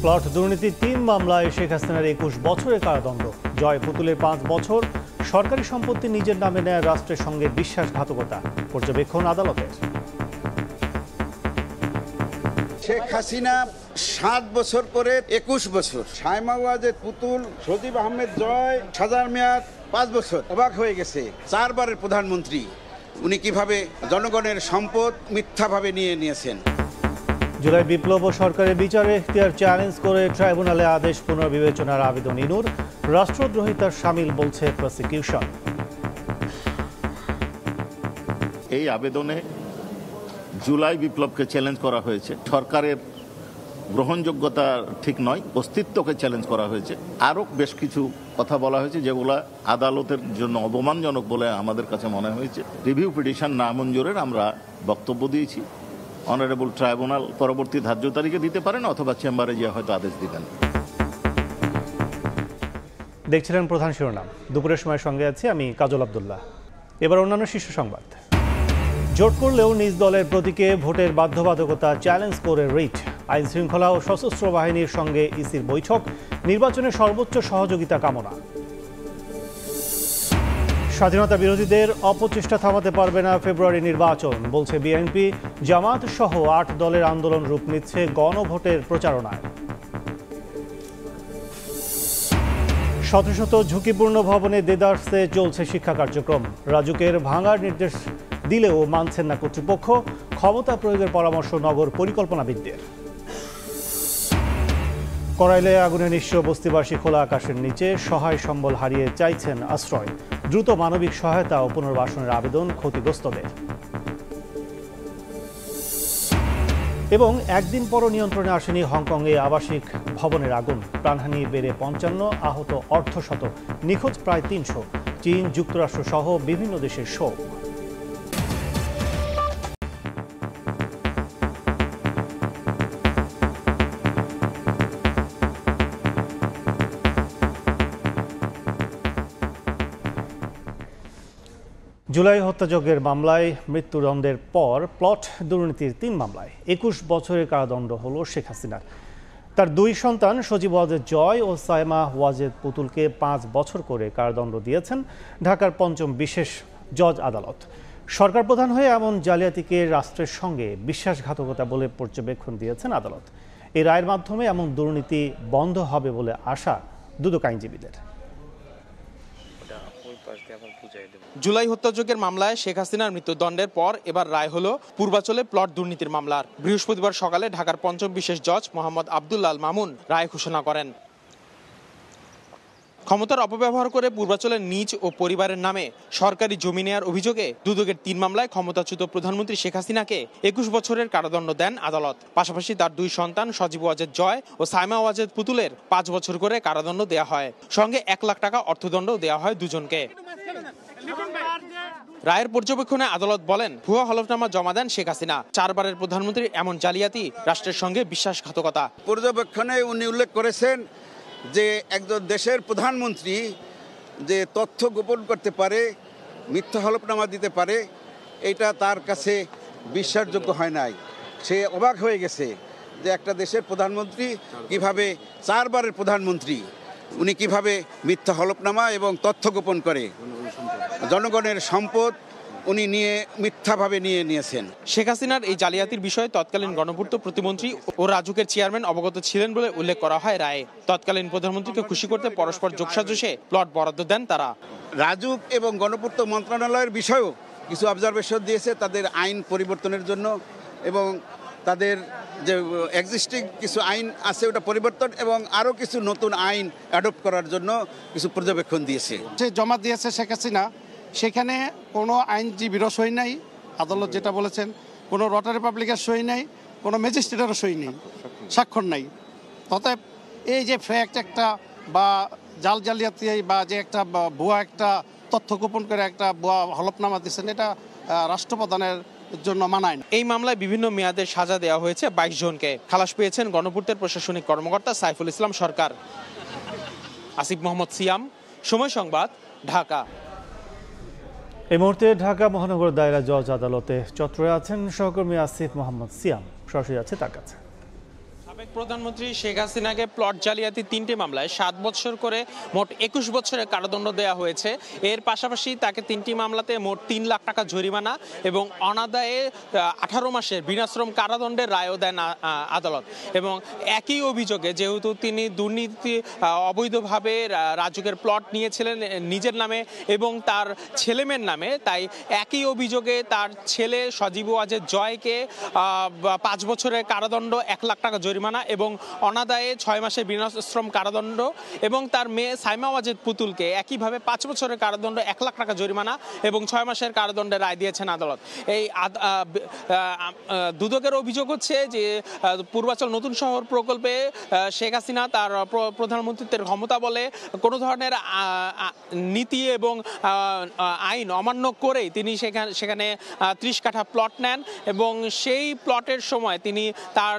Plot দুর্নীতির ৩ মামলায় শেখ হাসিনার ২১ বছরের কারাদণ্ড। জয় পুতুলের ৫ বছর, সরকারি সম্পত্তি নিজের নামে নেয় রাষ্ট্রের সঙ্গে বিশ্বাসঘাতকতা, পর্যবেক্ষণ আদালতের। শেখ হাসিনা ৭ বছর করে ২১ বছর, সায়মা ওয়াজেদ পুতুল, সজীব আহমেদ জয়, সাজার মেয়াদ ৫ বছর। অবাক হয়ে গেছে, ৪ বারের প্রধানমন্ত্রী উনি কিভাবে জনগণের সম্পদ মিথ্যাভাবে নিয়েছেন। জুলাই বিপ্লব ও সরকারের বিচারে এখতিয়ার চ্যালেঞ্জ করে ট্রাইব্যুনালে আদেশ পুনর্বিবেচনার আবেদন ইনুর, রাষ্ট্রদ্রোহিতার শামিল বলছে প্রসিকিউশন। এই আবেদনে জুলাই বিপ্লবকে চ্যালেঞ্জ করা হয়েছে, সরকারের গ্রহণযোগ্যতা ঠিক নয়, অস্তিত্বকে চ্যালেঞ্জ করা হয়েছে। আরও বেশ কিছু কথা বলা হয়েছে যেগুলো আদালতের জন্য অপমানজনক বলে আমাদের কাছে মনে হয়েছে। রিভিউ পিটিশন নামঞ্জুরের আমরা বক্তব্য দিয়েছি। অনারেবল ট্রাইব্যুনাল পরবর্তী ধার্য তারিখে দিতে পারেন অথবা চেম্বারে গিয়ে হয়তো আদেশ দিবেন। দেখছিলেন প্রধান শিরোনাম, দুপুরের সময় সঙ্গে আছি আমি কাজল আব্দুল্লাহ। এবার অন্যান্য শীর্ষ সংবাদ। জোট করলেও নিজ দলের প্রতীকে ভোটের বাধ্যবাধকতা চ্যালেঞ্জ করে রিট। আইন শৃঙ্খলা ও সশস্ত্র বাহিনীর সঙ্গে ইসির বৈঠক, নির্বাচনে সর্বোচ্চ সহযোগিতা কামনা। স্বাধীনতা বিরোধীদের অপচেষ্টা থামাতে পারবে না ফেব্রুয়ারি নির্বাচন, বলছে বিএনপি। জামাত সহ ৮ দলের আন্দোলন রূপ নিচ্ছে গণভোটের প্রচারণায়। শত শত ঝুঁকিপূর্ণ ভবনে দেদারসে চলছে শিক্ষা কার্যক্রম। রাজুকের ভাঙার নির্দেশ দিলেও মানছেন না কর্তৃপক্ষ, ক্ষমতা প্রয়োগের পরামর্শ নগর পরিকল্পনাবিদদের। করাইলে আগুনে নিঃস্ব বস্তিবাসী খোলা আকাশের নিচে, সহায় সম্বল হারিয়ে চাইছেন আশ্রয়। দ্রুত মানবিক সহায়তা ও পুনর্বাসনের আবেদন ক্ষতিগ্রস্তদের। এবং একদিন পরও নিয়ন্ত্রণে আসেনি হংকংয়ে আবাসিক ভবনের আগুন। প্রাণহানি বেড়ে ৫৫, আহত অর্ধশত, নিখোঁজ প্রায় ৩০০। চীন, যুক্তরাষ্ট্র সহ বিভিন্ন দেশের শোক। জুলাই হত্যাযজ্ঞের মামলায় মৃত্যুদণ্ডের পর প্লট দুর্নীতির ৩ মামলায় ২১ বছরের কারাদণ্ড হল শেখ হাসিনার। তার ২ সন্তান সজীব ওয়াজেদ জয় ও সায়মা ওয়াজেদ পুতুলকে ৫ বছর করে কারাদণ্ড দিয়েছেন ঢাকার ৫ম বিশেষ জজ আদালত। সরকার প্রধান হয়ে এমন জালিয়াতিকে রাষ্ট্রের সঙ্গে বিশ্বাসঘাতকতা বলে পর্যবেক্ষণ দিয়েছেন আদালত। এই রায়ের মাধ্যমে এমন দুর্নীতি বন্ধ হবে বলে আশা দুদক আইনজীবীদের। জুলাই হত্যাযজ্ঞের মামলায় শেখ হাসিনার মৃত্যুদণ্ডের পর এবার রায় হলো পূর্বাচলে প্লট দুর্নীতির মামলার। বৃহস্পতিবার সকালে ঢাকার ৫ম বিশেষ জজ মোহাম্মদ আব্দুল্লাহ আল মামুন রায় ঘোষণা করেন। ক্ষমতার অপব্যবহার করে পূর্বাচলের নিজ ও পরিবারের নামে সরকারি জমি নেয়ার অভিযোগে দুদকের ৩ মামলায় ক্ষমতাচ্যুত প্রধানমন্ত্রী শেখ হাসিনাকে ২১ বছরের কারাদণ্ড দেন আদালত। পাশাপাশি তার ২ সন্তান সজীব ওয়াজেদ জয় ও সায়মা ওয়াজেদ পুতুলের ৫ বছর করে কারাদণ্ড দেওয়া হয়। সঙ্গে ১ লাখ টাকা অর্থদণ্ড দেওয়া হয় দুজনকে। রায়ের পর্যবেক্ষণে আদালত বলেন, ভুয়া হলফনামা জমা দেন শেখ হাসিনা। ৪ বারের প্রধানমন্ত্রীর এমন জালিয়াতি রাষ্ট্রের সঙ্গে বিশ্বাসঘাতকতা। পর্যবেক্ষণে উনি উল্লেখ করেছেন যে একজন দেশের প্রধানমন্ত্রী যে তথ্য গোপন করতে পারে, মিথ্যা হলফনামা দিতে পারে, এটা তার কাছে বিশ্বাসযোগ্য হয় নাই। সে অবাক হয়ে গেছে যে একটা দেশের প্রধানমন্ত্রী কিভাবে, ৪ বারের প্রধানমন্ত্রী উনি কিভাবে মিথ্যা হলফনামা এবং তথ্য গোপন করে জনগণের সম্পদ উনি মিথ্যাভাবে নিয়েছেন। শেখ হাসিনার এই জালিয়াতির বিষয়ে তৎকালীন গণপূর্ত প্রতিমন্ত্রী ও রাজুকের চেয়ারম্যান অবগত ছিলেন বলে উল্লেখ করা হয় রায়ে। তৎকালীন প্রধানমন্ত্রীকে খুশি করতে পরস্পর যোগসাজশে প্লট বরাদ্দ দেন তারা। রাজুক এবং গণপূর্ত মন্ত্রণালয়ের বিষয়েও কিছু অবজারভেশন দিয়েছে তাদের আইন পরিবর্তনের জন্য, এবং তাদের যে এক্সিস্টিং কিছু আইন আছে ওটা পরিবর্তন এবং আরও কিছু নতুন আইন অ্যাডপ্ট করার জন্য কিছু পর্যবেক্ষণ দিয়েছে। যে জমা দিয়েছে শেখ হাসিনা, সেখানে কোনো আইনজীবীরও সই নাই, আদালত যেটা বলেছেন, কোনো রটারি পাবলিকের সই নাই, কোনো ম্যাজিস্ট্রেটেরও সই নেই, স্বাক্ষর নাই। অতএব এই যে ফ্যাক্ট একটা বা জালিয়াতি বা যে একটা ভুয়া একটা তথ্য গোপন করে একটা ভুয়া হলফনামা দিচ্ছেন, এটা রাষ্ট্রপ্রধানের জন্য মানায় না। এই মামলায় বিভিন্ন মেয়াদে সাজা দেওয়া হয়েছে ২২ জনকে। খালাস পেয়েছেন গণপূর্তের প্রশাসনিক কর্মকর্তা সাইফুল ইসলাম সরকার। আসিফ মোহাম্মদ সিয়াম, সময় সংবাদ, ঢাকা। এই মুহূর্তে ঢাকা মহানগর দায়রা জজ আদালতে চত্বরে আছেন সহকর্মী আসিফ মোহাম্মদ সিয়াম, সরাসরি আছে তার কাছে। সাবেক প্রধানমন্ত্রী শেখ হাসিনাকে প্লট জালিয়াতি 3টি মামলায় 7 বছর করে মোট 21 বছরের কারাদণ্ড দেওয়া হয়েছে। এর পাশাপাশি তাকে 3টি মামলাতে মোট 3 লাখ টাকা জরিমানা এবং অনাদায়ে 18 মাসের বিনাশ্রম কারাদণ্ডের রায়ও দেন আদালত। এবং একই অভিযোগে যেহেতু তিনি দুর্নীতি অবৈধভাবে রাজুকের প্লট নিয়েছিলেন নিজের নামে এবং তার ছেলেমেয়ের নামে, তাই একই অভিযোগে তার ছেলে সজীব ওয়াজেদ জয়কে 5 বছরের কারাদণ্ড, 1 লাখ টাকা জরিমানা এবং অনাদায়ে 6 মাসের বিনাশ্রম কারাদণ্ড এবং তার মেয়ে সাইমা ওয়াজেদ পুতুলকে একইভাবে 5 বছরের কারাদণ্ড, 1 লাখ টাকা জরিমানা এবং 6 মাসের কারাদণ্ডের রায় দিয়েছেন আদালত। এই দুদকের অভিযোগ হচ্ছে যে পূর্বাচল নতুন শহর প্রকল্পে শেখ হাসিনা তার প্রধানমন্ত্রীত্বের ক্ষমতা বলে কোনো ধরনের নীতি এবং আইন অমান্য করেই তিনি সেখানে 30 কাঠা প্লট নেন এবং সেই প্লটের সময় তিনি তার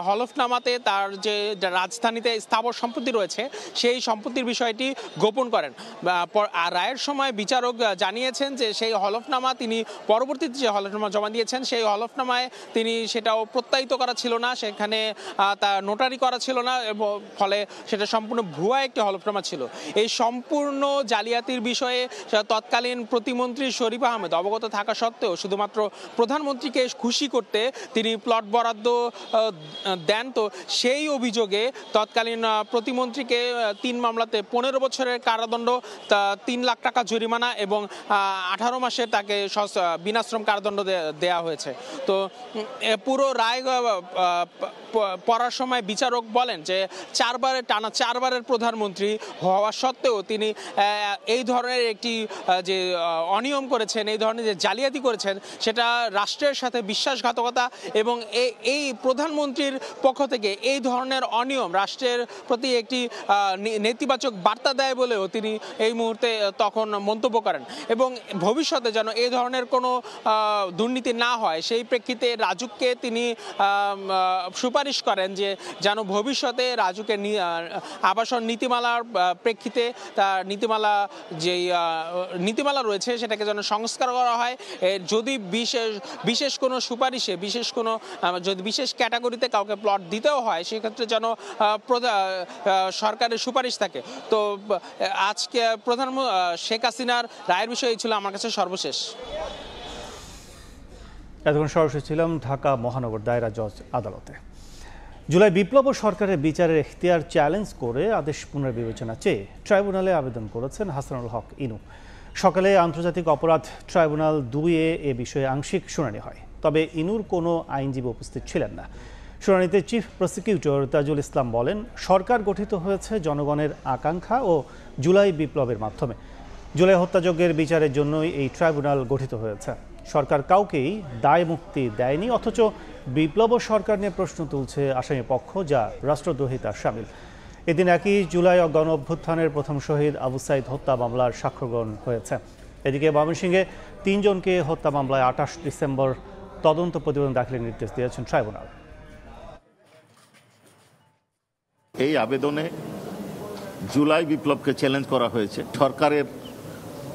হলফনামাতে তার যে রাজধানীতে স্থাবর সম্পত্তি রয়েছে সেই সম্পত্তির বিষয়টি গোপন করেন। আর রায়ের সময় বিচারক জানিয়েছেন যে সেই হলফনামা তিনি পরবর্তীতে যে হলফনামা জমা দিয়েছেন সেই হলফনামায় তিনি সেটাও প্রত্যায়িত করা ছিল না, সেখানে তা নোটারি করা ছিল না, এবং ফলে সেটা সম্পূর্ণ ভুয়া একটি হলফনামা ছিল। এই সম্পূর্ণ জালিয়াতির বিষয়ে তৎকালীন প্রতিমন্ত্রী শরীফ আহমেদ অবগত থাকা সত্ত্বেও শুধুমাত্র প্রধানমন্ত্রীকে খুশি করতে তিনি প্লট বরাদ্দ দেন। তো সেই অভিযোগে তৎকালীন প্রতিমন্ত্রীকে 3 মামলাতে 15 বছরের কারাদণ্ড, 3 লাখ টাকা জরিমানা এবং 18 মাসের তাকে বিনাশ্রম কারাদণ্ড দেয়া হয়েছে। তো পুরো রায় পড়ার সময় বিচারক বলেন যে টানা চারবারের প্রধানমন্ত্রী হওয়া সত্ত্বেও তিনি এই ধরনের একটি যে অনিয়ম করেছেন, এই ধরনের যে জালিয়াতি করেছেন, সেটা রাষ্ট্রের সাথে বিশ্বাসঘাতকতা এবং এই প্রধানমন্ত্রীর পক্ষ থেকে এই ধরনের অনিয়ম রাষ্ট্রের প্রতি একটি নেতিবাচক বার্তা দেয় বলেও তিনি এই মুহূর্তে তখন মন্তব্য করেন। এবং ভবিষ্যতে যেন এই ধরনের কোনো দুর্নীতি না হয় সেই প্রেক্ষিতে রাজুককে তিনি সুপারিশ করেন যে যেন ভবিষ্যতে রাজুকের আবাসন নীতিমালার প্রেক্ষিতে তার নীতিমালা রয়েছে সেটাকে যেন সংস্কার করা হয়। যদি বিশেষ কোনো সুপারিশে যদি বিশেষ ক্যাটাগরিতে কাউকে প্লট দিতেও হয় সেক্ষেত্রে যেন সরকারের সুপারিশ থাকে। তো আজকে শেখ হাসিনার রায়ের বিষয় ছিল আমার কাছে সর্বশেষ। এতক্ষণ সরাসরি ছিলাম ঢাকা মহানগর দায়রা জজ আদালতে। জুলাই বিপ্লব ও সরকারের বিচারের এখতিয়ার চ্যালেঞ্জ করে আদেশ পুনর্বিবেচনা চেয়ে ট্রাইব্যুনালে আবেদন করেছেন হাসানুল হক ইনু। সকালে আন্তর্জাতিক অপরাধ ট্রাইব্যুনাল 2-এ এ বিষয়ে আংশিক শুনানি হয়, তবে ইনুর কোনো আইনজীবী উপস্থিত ছিলেন না। শুনানিতে চিফ প্রসিকিউটর তাজুল ইসলাম বলেন, সরকার গঠিত হয়েছে জনগণের আকাঙ্ক্ষা ও জুলাই বিপ্লবের মাধ্যমে। জুলাই হত্যাযজ্ঞের বিচারের জন্যই এই ট্রাইব্যুনাল গঠিত হয়েছে। সরকার কাউকেই দায় মুক্তি দেয়নি, অথচ বিপ্লব ও সরকার নিয়ে প্রশ্ন তুলছে আসামি পক্ষ, যা রাষ্ট্রদ্রোহিতার শামিল। এদিন 1 জুলাই গণ অভ্যুত্থানের প্রথম শহীদ আবু সাইদ হত্যা মামলার সাক্ষ্য গ্রহণ হয়েছে। এদিকে ময়মনসিংহে 3 জনকে হত্যা মামলায় 28 ডিসেম্বর তদন্ত প্রতিবেদন দাখিলের নির্দেশ দিয়েছেন ট্রাইব্যুনাল। এই আবেদনে জুলাই বিপ্লবকে চ্যালেঞ্জ করা হয়েছে। সরকারের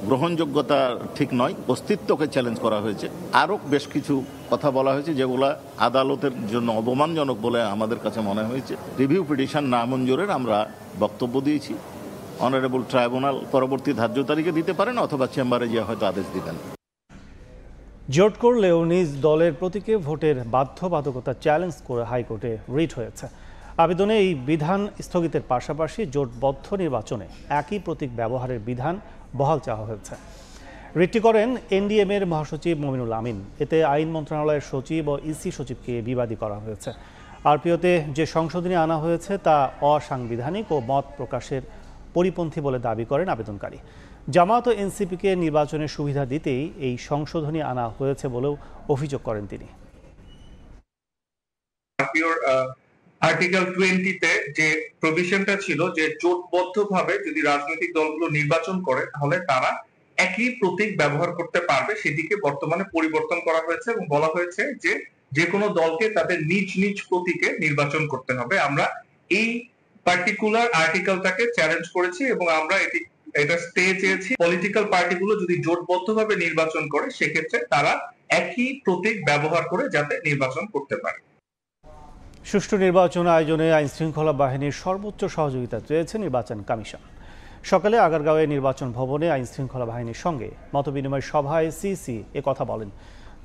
গ্রহণযোগ্যতা ঠিক নয়, অস্তিত্বকে চ্যালেঞ্জ করা হয়েছে। আরও বেশ কিছু কথা বলা হয়েছে যেগুলো আদালতের জন্য অপমানজনক বলে আমাদের কাছে মনে হয়েছে। রিভিউ পিটিশন নামঞ্জুরের আমরা বক্তব্য দিয়েছি। অনারেবল ট্রাইব্যুনাল পরবর্তী ধার্য তারিখে দিতে পারেন অথবা চেম্বারে গিয়ে হয়তো আদেশ দিবেন। জোট করলেও নিজ দলের প্রতীকে ভোটের বাধ্যবাধকতা চ্যালেঞ্জ করে হাইকোর্টে রিট হয়েছে। আবেদনে এই বিধান স্থগিতের পাশাপাশি জোটবদ্ধ নির্বাচনে একই প্রতীক ব্যবহারের বিধান বহাল চাওয়া হয়েছে। রিটটি করেন এনডিএম-এর মহাসচিব মমিনুল আমিন। এতে আইন মন্ত্রণালয়ের সচিব ও ইসি সচিবকে বিবাদী করা হয়েছে। আরপিওতে যে সংশোধনী আনা হয়েছে তা অসাংবিধানিক ও মত প্রকাশের পরিপন্থী বলে দাবি করেন আবেদনকারী। জামায়াত ও এনসিপিকে নির্বাচনের সুবিধা দিতেই এই সংশোধনী আনা হয়েছে বলেও অভিযোগ করেন তিনি। আর্টিকেল 20-তে যে প্রভিশনটা ছিল যে জোটবদ্ধভাবে যদি রাজনৈতিক দলগুলো নির্বাচন করে তাহলে তারা একই প্রতীক ব্যবহার করতে পারবে, সেটিকে বর্তমানে পরিবর্তন করা হয়েছে এবং বলা হয়েছে যে যে কোনো দলকে তাদের নিজ নিজ প্রতীকে নির্বাচন করতে হবে। আমরা এই পার্টিকুলার আর্টিকেলটাকে চ্যালেঞ্জ করেছি এবং আমরা এটা স্টে চেয়েছি। পলিটিক্যাল পার্টিগুলো যদি জোটবদ্ধভাবে নির্বাচন করে সেক্ষেত্রে তারা একই প্রতীক ব্যবহার করে যাতে নির্বাচন করতে পারে। সুষ্ঠু নির্বাচন আয়োজনে আইনশৃঙ্খলা বাহিনীর সর্বোচ্চ সহযোগিতা চেয়েছে নির্বাচন কমিশন। সকালে আগারগাঁওয়ে নির্বাচন ভবনে আইনশৃঙ্খলা বাহিনীর সঙ্গে মতবিনিময় সভায় সিসি কথা বলেন।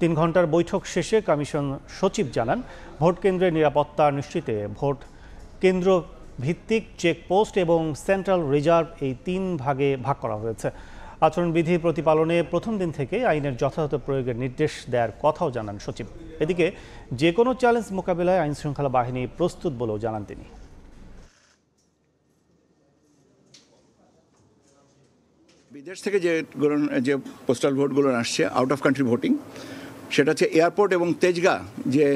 3 ঘন্টার বৈঠক শেষে কমিশন সচিব জানান, ভোট কেন্দ্রের নিরাপত্তা নিশ্চিতে ভোট কেন্দ্র ভিত্তিক চেকপোস্ট এবং সেন্ট্রাল রিজার্ভ এই 3 ভাগে ভাগ করা হয়েছে। আচরণবিধি প্রতিপালনে প্রথম দিন থেকে আইনের যথাযথ প্রয়োগের নির্দেশ দেওয়ার কথাও জানান সচিব। এদিকে যে কোনো চ্যালেঞ্জ মোকাবেলায় আইনশৃঙ্খলা বাহিনী প্রস্তুত বলেও জানান তিনি। বিদেশ থেকে যে পোস্টাল ভোটগুলো আসছে, আউট অফ কান্ট্রি ভোটিং, সেটা হচ্ছে এয়ারপোর্ট এবং তেজগাঁ যে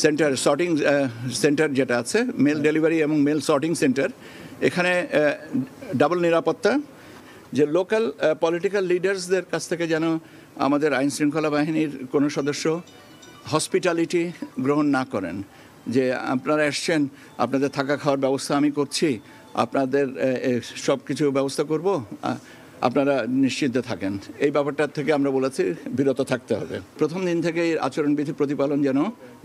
সেন্টার, সর্টিং সেন্টার যেটা আছে, মেল ডেলিভারি এবং মেল সর্টিং সেন্টার, এখানে ডাবল নিরাপত্তা, যে লোকাল পলিটিক্যাল লিডার্সদের কাছ থেকে যেন আমাদের আইনশৃঙ্খলা বাহিনীর কোনো সদস্য হসপিটালিটি গ্রহণ না করেন, যে আপনারা এসছেন, আপনাদের থাকা খাওয়ার ব্যবস্থা আমি করছি, আপনাদের সব কিছু ব্যবস্থা করব, আপনারা নিশ্চিন্তে থাকেন, এই ব্যাপারটা থেকে আমরা বলেছি বিরত থাকতে হবে। প্রথম দিন থেকে আচরণবিধি প্রতিপালন যেন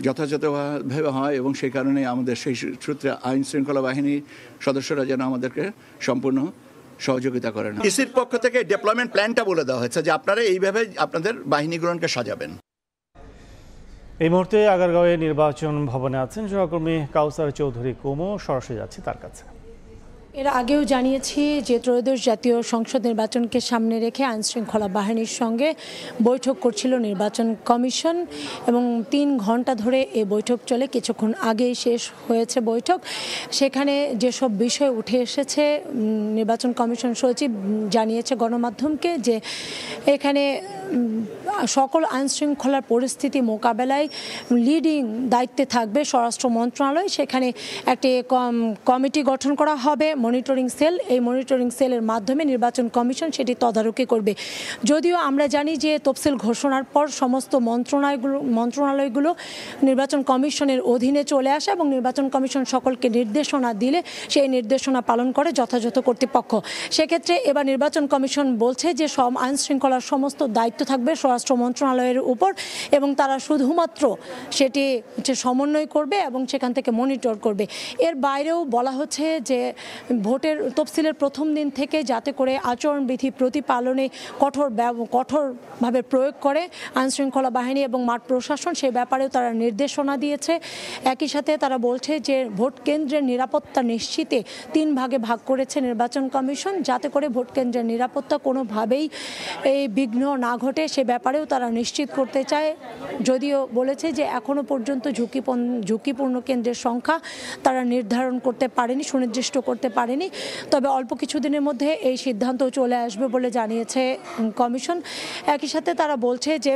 যথাযথভাবে হয় এবং সেই কারণে আমাদের সেই সূত্রে আইন শৃঙ্খলা বাহিনীর সদস্যরা যেন আমাদেরকে সম্পূর্ণ সহযোগিতা করেন। ইসির পক্ষ থেকে ডেভেলপমেন্ট প্ল্যানটা বলে দেওয়া হয়েছে যে আপনারা এইভাবে আপনাদের বাহিনীগুলোকে সাজাবেন। এই মুহূর্তে আগারগাঁওয়ে নির্বাচন ভবনে আছেন সহকর্মী কাউসার চৌধুরী কুমু, সরাসরি যাচ্ছি তার কাছে। এর আগেও জানিয়েছি যে ত্রয়োদশ জাতীয় সংসদ নির্বাচনকে সামনে রেখে আইনশৃঙ্খলা বাহিনীর সঙ্গে বৈঠক করছিল নির্বাচন কমিশন এবং 3 ঘন্টা ধরে এই বৈঠক চলে। কিছুক্ষণ আগেই শেষ হয়েছে বৈঠক। সেখানে যেসব বিষয় উঠে এসেছে, নির্বাচন কমিশন সচিব জানিয়েছে গণমাধ্যমকে যে এখানে সকল আইনশৃঙ্খলার পরিস্থিতি মোকাবেলায় লিডিং দায়িত্বে থাকবে স্বরাষ্ট্র মন্ত্রণালয়। সেখানে একটি কমিটি গঠন করা হবে, মনিটরিং সেল। এই মনিটরিং সেলের মাধ্যমে নির্বাচন কমিশন সেটি তদারকি করবে। যদিও আমরা জানি যে তফসিল ঘোষণার পর সমস্ত মন্ত্রণালয়গুলো নির্বাচন কমিশনের অধীনে চলে আসে এবং নির্বাচন কমিশন সকলকে নির্দেশনা দিলে সেই নির্দেশনা পালন করে যথাযথ কর্তৃপক্ষ। সেক্ষেত্রে এবার নির্বাচন কমিশন বলছে যে সব আইনশৃঙ্খলার সমস্ত দায়িত্ব থাকবে স্বরাষ্ট্র মন্ত্রণালয়ের উপর এবং তারা শুধুমাত্র সেটি সমন্বয় করবে এবং সেখান থেকে মনিটর করবে। এর বাইরেও বলা হচ্ছে যে ভোটের তফসিলের প্রথম দিন থেকে যাতে করে আচরণবিধি প্রতিপালনে কঠোরভাবে প্রয়োগ করে আইনশৃঙ্খলা বাহিনী এবং মাঠ প্রশাসন, সে ব্যাপারেও তারা নির্দেশনা দিয়েছে। একই সাথে তারা বলছে যে ভোট কেন্দ্রের নিরাপত্তা নিশ্চিতে 3 ভাগে ভাগ করেছে নির্বাচন কমিশন, যাতে করে ভোট কেন্দ্রের নিরাপত্তা কোনোভাবেই এই বিঘ্ন না ঘটে সে ব্যাপারেও তারা নিশ্চিত করতে চায়। যদিও বলেছে যে এখনো পর্যন্ত ঝুঁকিপূর্ণ কেন্দ্রের সংখ্যা তারা নির্ধারণ করতে পারেনি, সুনির্দিষ্ট করতে পারেনি, তবে অল্প কিছুদিনের মধ্যে এই সিদ্ধান্ত চলে আসবে বলে জানিয়েছে কমিশন। একই সাথে তারা বলছে যে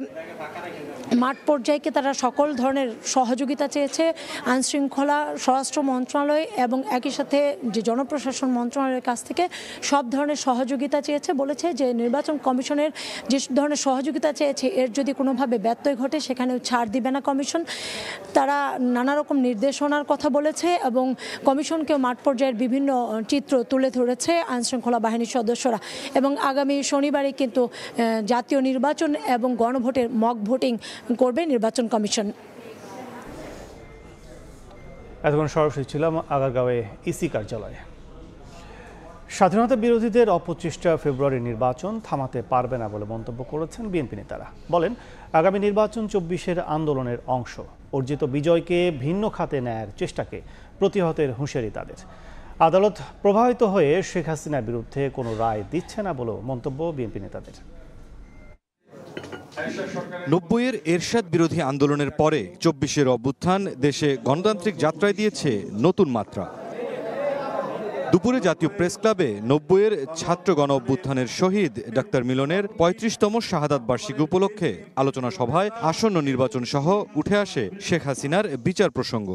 মাঠ পর্যায়কে তারা সকল ধরনের সহযোগিতা চেয়েছে আইনশৃঙ্খলা স্বরাষ্ট্র মন্ত্রণালয় এবং একই সাথে যে জনপ্রশাসন মন্ত্রণালয়ের কাছ থেকে সব ধরনের সহযোগিতা চেয়েছে। বলেছে যে নির্বাচন কমিশনের যে ধরনের সহযোগিতা চেয়েছে এর যদি কোনোভাবে ব্যত্যয় ঘটে সেখানেও ছাড় দিবে না কমিশন। তারা নানা রকম নির্দেশনার কথা বলেছে এবং কমিশনকেও মাঠ পর্যায়ের বিভিন্ন চিত্র তুলে ধরেছে আইনশৃঙ্খলা বাহিনীর সদস্যরা। এবং আগামী শনিবারে কিন্তু জাতীয় নির্বাচন এবং গণভোটের মক ভোটিং করবে নির্বাচন কমিশন। এতক্ষণ সরাসরি ছিলাম আগারগাঁওয়ে ইসি কার্যালয়ে। স্বাধীনতা বিরোধীদের অপচেষ্টা ফেব্রুয়ারির নির্বাচন থামাতে পারবে না বলে মন্তব্য করেছেন বিএনপি নেতারা। বলেন, আগামী নির্বাচন 24-এর আন্দোলনের অংশ। অর্জিত বিজয়কে ভিন্ন খাতে নেয়ার চেষ্টাকে প্রতিহতের হুঁশিয়ারি তাদের। আদালত প্রভাবিত হয়ে শেখ হাসিনার বিরুদ্ধে কোনো রায় দিচ্ছে না বলেও মন্তব্য বিএনপি নেতাদের। 90-এর এরশাদ বিরোধী আন্দোলনের পরে 24-এর অভ্যুত্থান দেশে গণতান্ত্রিক যাত্রায় দিয়েছে নতুন মাত্রা। দুপুরে জাতীয় প্রেস ক্লাবে 90-এর ছাত্র গণ অভ্যুত্থানের শহীদ ডাক্তার মিলনের 35তম শাহাদাত বার্ষিকী উপলক্ষে আলোচনা সভায় আসন্ন নির্বাচন সহ উঠে আসে শেখ হাসিনার বিচার প্রসঙ্গ।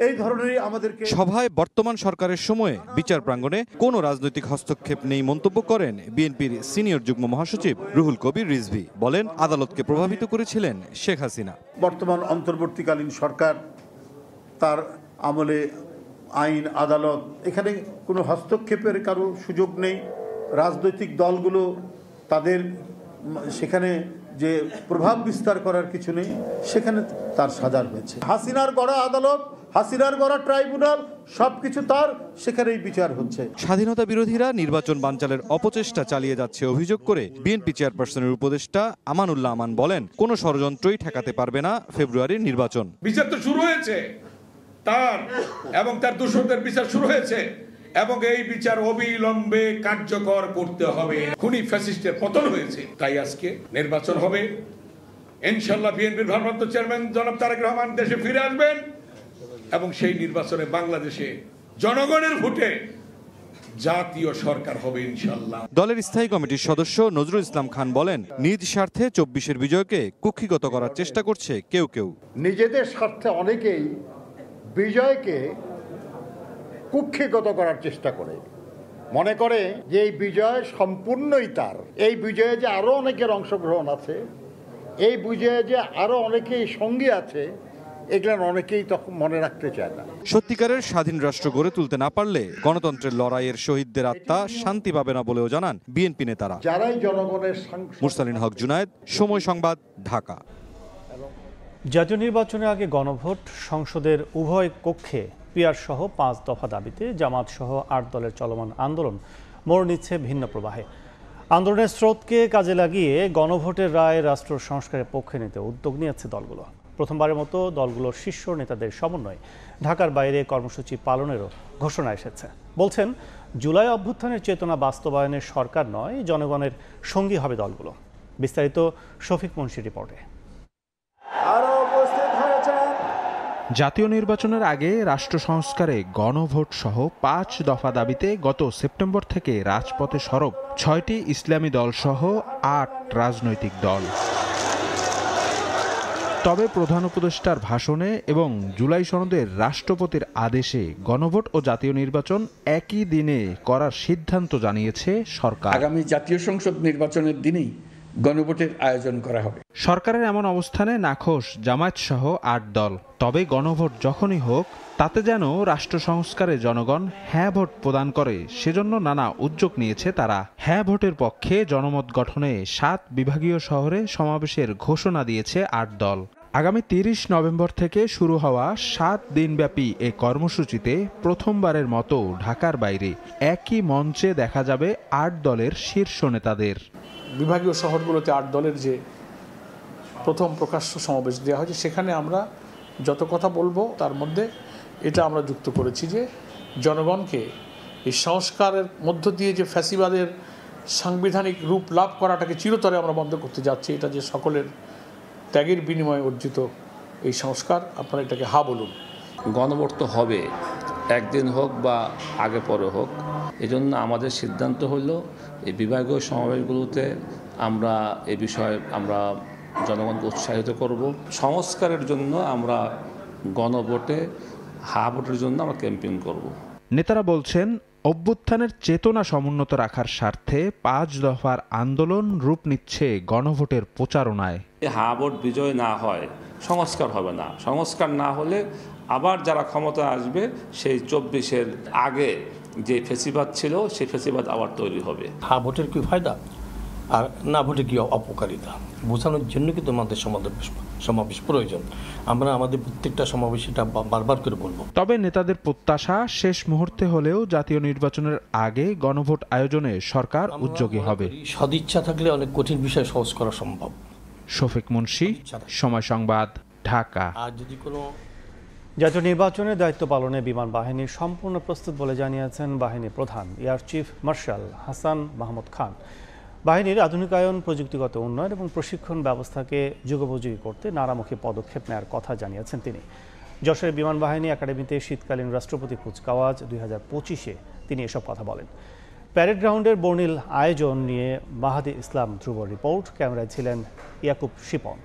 এই ধরনেরই আমাদেরকে সভায় বর্তমান সরকারের সময়ে বিচার প্রাঙ্গণে কোনো রাজনৈতিক হস্তক্ষেপ নেই মন্তব্য করেন বিএনপির সিনিয়র যুগ্ম মহাসচিব রুহুল কবির রিজভী। বলেন, আদালতকে প্রভাবিত করেছিলেন শেখ হাসিনা। বর্তমান অন্তর্বর্তীকালীন সরকার তার আমলে আইন আদালত এখানে কোনো হস্তক্ষেপের কারো সুযোগ নেই। রাজনৈতিক দলগুলো তাদের সেখানে যে প্রভাব বিস্তার করার কিছু নেই, সেখানে তার সাজা হয়েছে। হাসিনার গড়া আদালত হাসিনার গড়া ট্রাইব্যুনাল সবকিছু তার, সেখানেই বিচার হচ্ছে। স্বাধীনতা বিরোধীরা নির্বাচন বানচালের অপচেষ্টা চালিয়ে যাচ্ছে অভিযোগ করে বিএনপি চেয়ারপারসনের উপদেষ্টা আমানুল্লাহ আমান বলেন, কোনো ষড়যন্ত্রই ঠেকাতে পারবে না ফেব্রুয়ারির নির্বাচন। বিচার তো শুরু হয়েছে তার, এবং তার দোষরদের বিচার শুরু হয়েছে, এবং এই বিচার অবিলম্বে কার্যকর করতে হবে। খুনি ফ্যাসিস্টের পতন হয়েছে, তাই আজকে নির্বাচন হবে ইনশাআল্লাহ। বিএনপির ভারপ্রাপ্ত চেয়ারম্যান জনাব তারেক রহমান দেশে ফিরে আসবেন এবং সেই নির্বাচনে বাংলাদেশে জনগণের ভোটে জাতীয় সরকার হবে ইনশাআল্লাহ। দলের স্থায়ী কমিটির সদস্য নজরুল ইসলাম খান বলেন, নিজ স্বার্থে ২৪-এর বিজয়কে কুক্ষিগত করার চেষ্টা করছে কেউ কেউ। নিজেদের স্বার্থে অনেকেই বিজয়কে কুক্ষিগত করার চেষ্টা করে, মনে করে যে এই বিজয় সম্পূর্ণই তার, এই বিজয়ে যে আরো অনেকের অংশগ্রহণ আছে, এই বিজয়ে যে আরো অনেকেই সঙ্গী আছে, এগুলো অনেকেই তখন মনে রাখতে চায় না। সত্যিকারের স্বাধীন রাষ্ট্র গড়ে তুলতে না পারলে গণতন্ত্রের লড়াইয়ের শহীদদের আত্মা শান্তি পাবে না বলেও জানান বিএনপি নেতারা। যারাই জনগণের মুরসালিন হক জুনায়েদ, সময় সংবাদ, ঢাকা। জাতীয় নির্বাচনের আগে গণভোট, সংসদের উভয় কক্ষে পিআর সহ 5 দফা দাবিতে জামাত সহ 8 দলের চলমান আন্দোলন মোড় নিচ্ছে ভিন্ন প্রবাহে। আন্দোলনের স্রোতকে কাজে লাগিয়ে গণভোটের রায় রাষ্ট্র সংস্কারের পক্ষে নিতে উদ্যোগ নিয়েছে দলগুলো। প্রথমবারের মতো দলগুলোর শীর্ষ নেতাদের সমন্বয়ে ঢাকার বাইরে কর্মসূচি পালনেরও ঘোষণা এসেছে। বলছেন, জুলাই অভ্যুত্থানের চেতনা বাস্তবায়নের সরকার নয়, জনগণের সঙ্গী হবে দলগুলো। বিস্তারিত শফিক মুন্সির রিপোর্টে। জাতীয় নির্বাচনের আগে রাষ্ট্র সংস্কারে গণভোট সহ 5 দফা দাবিতে গত সেপ্টেম্বর থেকে রাজপথে সরব 6টি ইসলামী দল সহ 8 রাজনৈতিক দল। তবে প্রধান উপদেষ্টার ভাষণে এবং জুলাই সনদের রাষ্ট্রপতির আদেশে গণভোট ও জাতীয় নির্বাচন একই দিনে করার সিদ্ধান্ত জানিয়েছে সরকার। আগামী জাতীয় সংসদ নির্বাচনের দিনেই গণভোটের আয়োজন করা হবে। সরকারের এমন অবস্থানে নাখোশ জামায়াত সহ 8 দল। তবে গণভোট যখনই হোক, তাতে যেন রাষ্ট্র সংস্কারে জনগণ হ্যাঁ ভোট প্রদান করে, সেজন্য নানা উদ্যোগ নিয়েছে তারা। হ্যাঁ ভোটের পক্ষে জনমত গঠনে 7 বিভাগীয় শহরে সমাবেশের ঘোষণা দিয়েছে 8 দল। আগামী 30 নভেম্বর থেকে শুরু হওয়া 7 দিনব্যাপী এ কর্মসূচিতে প্রথমবারের মতো ঢাকার বাইরে একই মঞ্চে দেখা যাবে 8 দলের শীর্ষ নেতাদের। বিভাগীয় শহরগুলোতে 8 দলের যে প্রথম প্রকাশ্য সমাবেশ দেওয়া হয়েছে, সেখানে আমরা যত কথা বলবো তার মধ্যে এটা আমরা যুক্ত করেছি যে জনগণকে এই সংস্কারের মধ্য দিয়ে যে ফ্যাসিবাদের সাংবিধানিক রূপ লাভ করাটাকে চিরতরে আমরা বন্ধ করতে যাচ্ছি। এটা যে সকলের ত্যাগের বিনিময়ে অর্জিত এই সংস্কার, আপনারা এটাকে হা বলুন। গণভোট তো হবে, একদিন হোক বা আগে পরে হোক। এজন্য আমাদের সিদ্ধান্ত হলো এই বিভাগীয় সমাবেশগুলোতে আমরা এই বিষয়ে আমরা জনগণকে উৎসাহিত করব। সংস্কারের জন্য আমরা গণভোটে হা ভোটের জন্য আমরা ক্যাম্পেইন করব। নেতারা বলছেন, অভ্যুত্থানের চেতনা সমুন্নত রাখার স্বার্থে 5 দফার আন্দোলন রূপ নিচ্ছে গণভোটের প্রচারণায়। হা ভোট বিজয় না হয় সংস্কার হবে না। সংস্কার না হলে আবার যারা ক্ষমতা আসবে সেই 24-এর আগে যে ফেসিবাদ ছিল সেই ফেসিবাদ আবার তৈরি হবে। হা ভোটের কি ফায়দা আর না ভোটে কি অপকারিতা বোঝানোর জন্য কিন্তু আমাদের সমাবেশ প্রয়োজন। আমরা আমাদের প্রত্যেকটা সমাবেশ এটা বারবার করে বলবো। তবে নেতাদের প্রত্যাশা, শেষ মুহূর্তে হলেও জাতীয় নির্বাচনের আগে গণভোট আয়োজনে সরকার উদ্যোগী হবে। সদিচ্ছা থাকলে অনেক কঠিন বিষয় সহজ করা সম্ভব। শফিক মুন্সি, সময় সংবাদ, ঢাকা। আর যদি কোনো জাতীয় নির্বাচনের দায়িত্ব পালনে বিমান বাহিনী সম্পূর্ণ প্রস্তুত বলে জানিয়েছেন বাহিনী প্রধান air chief marshal Hasan Mahmud Khan. বাহিনীর আধুনিকায়ন, প্রযুক্তিগত উন্নয়ন এবং প্রশিক্ষণ ব্যবস্থাকে যুগোপযোগী করতে নানামুখী পদক্ষেপ নেওয়ার কথা জানিয়েছেন তিনি। যশোরের বিমান বাহিনী একাডেমিতে শীতকালীন রাষ্ট্রপতি কুচকাওয়াজ 2025-এ তিনি এসব কথা বলেন। প্যারেড গ্রাউন্ডের বর্ণিল আয়োজন নিয়ে মাহাদি ইসলাম ধ্রুবর রিপোর্ট। ক্যামেরায় ছিলেন ইয়াকুব শিপন।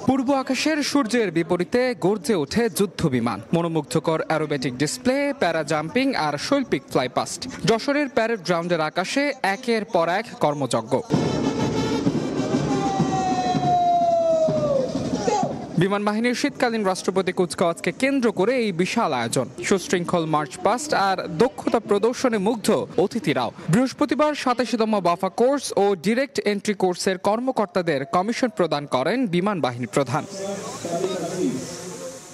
পূর্ব আকাশের সূর্যের বিপরীতে গর্জে ওঠে যুদ্ধ বিমান, মনোমুগ্ধকর অ্যারোবেটিক ডিসপ্লে, প্যারা জাম্পিং আর শৈল্পিক ফ্লাইপাস্ট। যশোরের প্যারেড গ্রাউন্ডের আকাশে একের পর এক কর্মযজ্ঞ। বিমান বাহিনীর শীতকালীন রাষ্ট্রপতি কুচকাওয়াজকে কেন্দ্র করে এই বিশাল আয়োজন, সুশৃঙ্খল মার্চ পাস্ট আর দক্ষতা প্রদর্শনে মুগ্ধ অতিথিরাও। বৃহস্পতিবার 87তম বাফা কোর্স ও ডিরেক্ট এন্ট্রি কোর্সের কর্মকর্তাদের কমিশন প্রদান করেন বিমান বাহিনী প্রধান।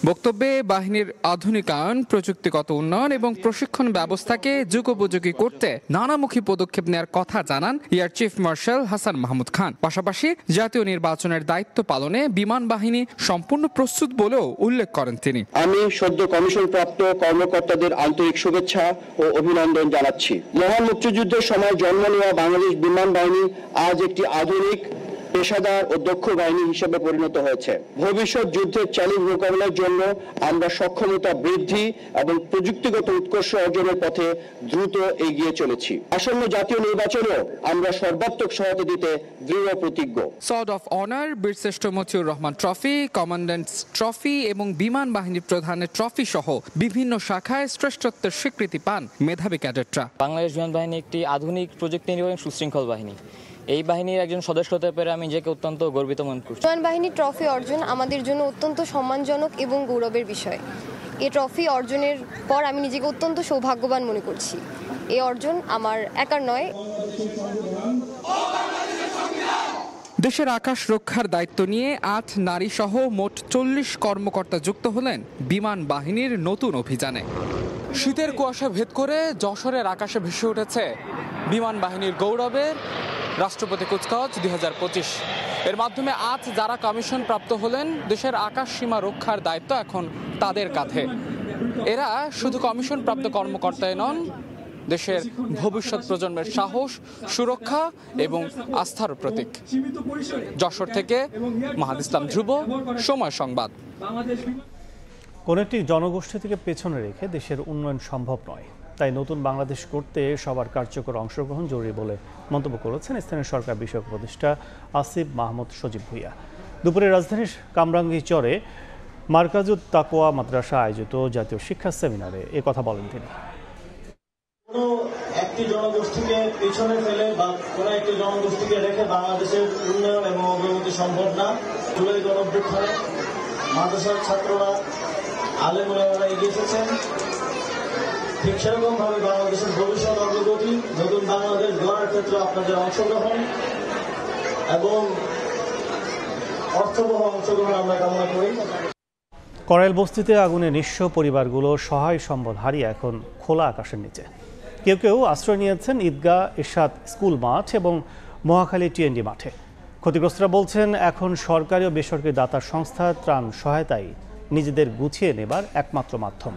বক্তব্যে বাহিনীর আধুনিকায়ন, প্রযুক্তিগত উন্নয়ন এবং প্রশিক্ষণ ব্যবস্থাকে যুগোপযোগী করতে নানামুখী পদক্ষেপ নেওয়ার কথা জানান air chief marshal Hasan Mahmud Khan. পাশাপাশি জাতীয় নির্বাচনের দায়িত্ব পালনে বিমান বাহিনী সম্পূর্ণ প্রস্তুত বলেও উল্লেখ করেন তিনি। আমি সদ্য কমিশনপ্রাপ্ত কর্মকর্তাদের আন্তরিক শুভেচ্ছা ও অভিনন্দন জানাচ্ছি। মহান মুক্তিযুদ্ধের সময় জন্ম নেওয়া বাংলাদেশ বিমান বাহিনী আজ একটি আধুনিক, পেশাদার ও দক্ষ বাহিনী হিসেবে পরিণত হয়েছে। ভবিষ্যৎ যুদ্ধের চ্যালেঞ্জ মোকাবেলার জন্য আমরা সক্ষমতা বৃদ্ধি এবং প্রযুক্তিগত উৎকর্ষ অর্জনের পথে দ্রুত এগিয়ে চলেছি। আসন্ন জাতীয় নির্বাচনেও আমরা সর্বাত্মক সহায়তা দিতে দৃঢ় প্রতিজ্ঞ। সর্ড অফ অনার, বীরশ্রেষ্ঠ মতিউর রহমান ট্রফি, কমান্ড্যান্টস ট্রফি এবং বিমান বাহিনী প্রধানের ট্রফি সহ বিভিন্ন শাখায় শ্রেষ্ঠত্বের স্বীকৃতি পান মেধাবী ক্যাডেটরা। বাংলাদেশ বিমান বাহিনী একটি আধুনিক, প্রযুক্তি নির্ভর এবং সুশৃঙ্খল বাহিনী। এই বাহিনীর একজন সদস্য হতে পেরে আমি নিজেকে অত্যন্ত গর্বিত মনে করছি। বিমান বাহিনী ট্রফি অর্জন আমাদের জন্য অত্যন্ত সম্মানজনক এবং গৌরবের বিষয়। এই ট্রফি অর্জনের পর আমি নিজেকে অত্যন্ত সৌভাগ্যবান মনে করছি। এই অর্জন আমার একার নয়। দেশের আকাশ রক্ষার দায়িত্ব নিয়ে 8 নারী সহ মোট 40 কর্মকর্তা যুক্ত হলেন বিমান বাহিনীর নতুন অভিযানে। শীতের কুয়াশা ভেদ করে যশোরের আকাশে ভেসে উঠেছে বিমান বাহিনীর গৌরবের রাষ্ট্রপতি কুচকাওয়াজ 2025। এর মাধ্যমে আজ যারা কমিশন প্রাপ্ত হলেন, দেশের আকাশ সীমা রক্ষার দায়িত্ব এখন তাদের কাঁধে। এরা শুধু কমিশন প্রাপ্ত কর্মকর্তাই নন, দেশের ভবিষ্যৎ প্রজন্মের সাহস, সুরক্ষা এবং আস্থার প্রতীক। যশোর থেকে মাহাদ ইসলাম ধ্রুব, সময় সংবাদ। কোন একটি জনগোষ্ঠী থেকে পেছনে রেখে দেশের উন্নয়ন সম্ভব নয়, তাই নতুন বাংলাদেশ করতে সবার কার্যকর অংশগ্রহণ জরুরি বলে মন্তব্য করেছেন স্থানীয় সরকার বিষয়ক উপদেষ্টা আসিফ মাহমুদ সজীব ভুঁইয়া। দুপুরে রাজধানীর কামরাঙ্গীরচরে মার্কাজুত তাকওয়া মাদ্রাসা আয়োজিত জাতীয় শিক্ষা সেমিনারে এ কথা বলেন তিনি। কোনো একটি জনগোষ্ঠীকে পিছনে ফেলে বা কোনো একটি জনগোষ্ঠীকে রেখে বাংলাদেশের উন্নয়ন এবং অগ্রগতি সম্ভব না। জুলাই গণঅভ্যুত্থানে মাদ্রাসার ছাত্ররা, আলেম ওলামারা এগিয়ে এসেছেন। ঠিক সেরকম ভাবে বাংলাদেশের ভবিষ্যৎ অগ্রগতি, নতুন বাংলাদেশ গড়ার ক্ষেত্রে আপনাদের অংশগ্রহণ এবং অর্থবহ অংশগ্রহণ আমরা কামনা করি। করাইল বস্তিতে আগুনে নিঃস্ব পরিবারগুলো সহায় সম্বল হারিয়ে এখন খোলা আকাশের নিচে। কেউ কেউ আশ্রয় নিয়েছেন ঈদগাহ, এরশাদ স্কুল মাঠ এবং মহাখালী টিএনডি মাঠে। ক্ষতিগ্রস্তরা বলছেন এখন সরকারি ও বেসরকারি দাতা সংস্থা ত্রাণ সহায়তাই নিজেদের গুছিয়ে নেবার একমাত্র মাধ্যম।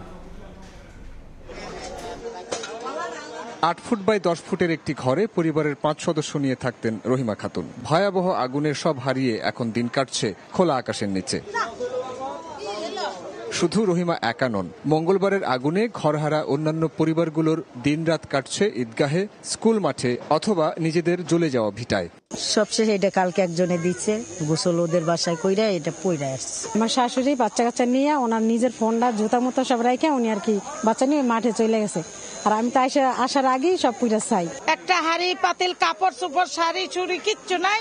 8 ফুট বাই 10 ফুটের একটি ঘরে পরিবারের 5 সদস্য নিয়ে থাকতেন রহিমা খাতুন। ভয়াবহ আগুনের সব হারিয়ে এখন দিন কাটছে খোলা আকাশের নিচে। শুধু রহিমা একা নন, মঙ্গলবারের আগুনে ঘরহারা অন্যান্য পরিবারগুলোর দিনরাত কাটছে ঈদগাহে, স্কুল মাঠে অথবা নিজেদের জ্বলে যাওয়া ভিটায়। সবশেষে এটা কালকে একজনে দিচ্ছে, গোসল ওদের বাসায় কইরা এটা পইরা আসছে। আমার শাশুড়ি বাচ্চা কাচ্চা নিয়ে ওনার নিজের ফোনটা জুতা মতো সব রাখে উনি আর কি বাচ্চা নিয়ে মাঠে চলে গেছে। আর আমি তো আসার আগেই সব পুইরা চাই। একটা হাড়ি পাতিল, কাপড় চোপড়, শাড়ি চুড়ি কিচ্ছু নাই।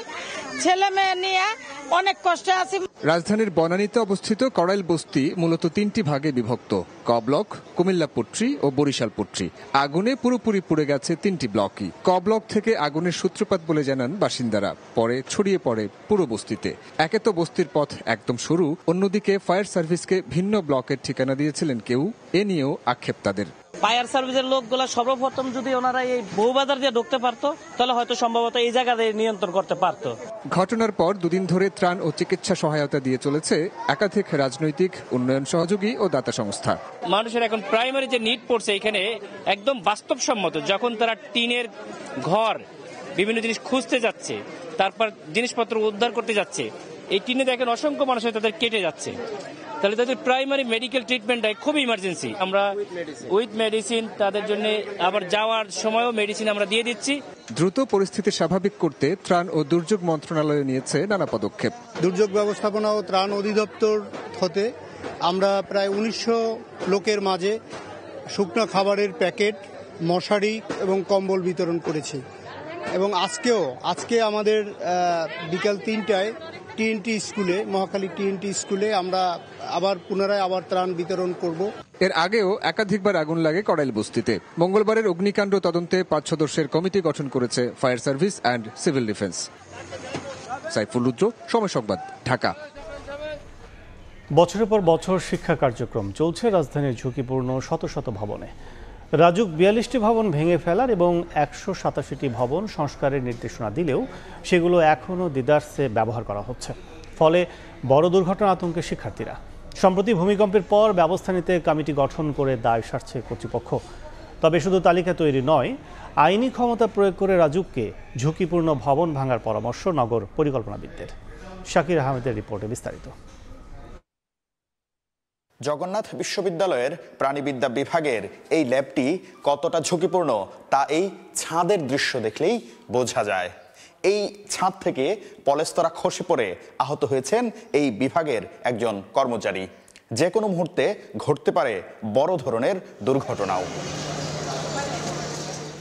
ছেলে মেয়ে নিয়ে অনেক কষ্টে আছি। রাজধানীর বনানীতে অবস্থিত করাইল বস্তি মূলত 3টি ভাগে বিভক্ত: ক ব্লক, কুমিল্লা পট্রি ও বরিশাল পট্রি। আগুনে পুরোপুরি পুড়ে গেছে 3টি ব্লকই। ক ব্লক থেকে আগুনের সূত্রপাত বলে জানান বাসিন্দারা, পরে ছড়িয়ে পড়ে পুরো বস্তিতে। একে তো বস্তির পথ একদম সরু, অন্যদিকে ফায়ার সার্ভিসকে ভিন্ন ব্লকের ঠিকানা দিয়েছিলেন কেউ, এ নিয়েও আক্ষেপ তাদের। ফায়ার সার্ভিসের লোকগুলা সর্বপ্রথম যদি ওনারা এই বউবাজার দিয়ে ঢুকতে পারতো, তাহলে হয়তো সম্ভবত এই জায়গাতে নিয়ন্ত্রণ করতে পারতো। ঘটনার পর 2 দিন ধরে ত্রাণ ও চিকিৎসা সহায়তা দিয়ে চলেছে একাধিক রাজনৈতিক, উন্নয়ন সহযোগী ও দাতা সংস্থা। মানুষের এখন প্রাইমারি যে নিড পড়ছে এখানে একদম বাস্তবসম্মত। যখন তারা টিনের ঘর, বিভিন্ন জিনিস খুঁজতে যাচ্ছে, তারপর জিনিসপত্র উদ্ধার করতে যাচ্ছে, এই টিনে দেখেন অসংখ্য মানুষ তাদের কেটে যাচ্ছে। তাহলে তাদের প্রাইমারি মেডিকেল ট্রিটমেন্টটাই খুব ইমার্জেন্সি। আমরা উইথ মেডিসিন তাদের জন্য আবার যাওয়ার সময়ও মেডিসিন আমরা দিয়ে দিচ্ছি। দ্রুত পরিস্থিতি স্বাভাবিক করতে ত্রাণ ও দুর্যোগ মন্ত্রণালয় নিয়েছে নানা পদক্ষেপ। দুর্যোগ ব্যবস্থাপনা ও ত্রাণ অধিদপ্তর হতে আমরা প্রায় 1900 লোকের মাঝে শুকনো খাবারের প্যাকেট, মশারি এবং কম্বল বিতরণ করেছি। এবং আজকে আমাদের বিকাল 3টায় টিএনটি স্কুলে, মহাখালী টিএনটি স্কুলে আমরা পুনরায় ত্রাণ বিতরণ করব। এর আগেও একাধিকবার আগুন লাগে কড়াইল বস্তিতে। মঙ্গলবারের অগ্নিকাণ্ড তদন্তে 5 সদস্যের কমিটি গঠন করেছে fire service and civil defence. Saiful Rudra, Somoy Sangbad, Dhaka. বছরের পর বছর শিক্ষা কার্যক্রম চলছে রাজধানীর ঝুঁকিপূর্ণ শত শত ভবনে। রাজুক 42টি ভবন ভেঙে ফেলার এবং 187টি ভবন সংস্কারের নির্দেশনা দিলেও সেগুলো এখনও দেদারসে ব্যবহার করা হচ্ছে। ফলে বড় দুর্ঘটনার আতঙ্কে শিক্ষার্থীরা। সম্প্রতি ভূমিকম্পের পর ব্যবস্থা নিতে কমিটি গঠন করে দায় সারছে কর্তৃপক্ষ। তবে শুধু তালিকা তৈরি নয়, আইনি ক্ষমতা প্রয়োগ করে রাজুককে ঝুঁকিপূর্ণ ভবন ভাঙার পরামর্শ নগর পরিকল্পনাবিদদের। শাকির আহমেদের রিপোর্টে বিস্তারিত। জগন্নাথ বিশ্ববিদ্যালয়ের প্রাণীবিদ্যা বিভাগের এই ল্যাবটি কতটা ঝুঁকিপূর্ণ তা এই ছাদের দৃশ্য দেখলেই বোঝা যায়। এই ছাদ থেকে পলেস্তরা খসে পড়ে আহত হয়েছেন এই বিভাগের একজন কর্মচারী। যে কোনো মুহূর্তে ঘটতে পারে বড় ধরনের দুর্ঘটনাও।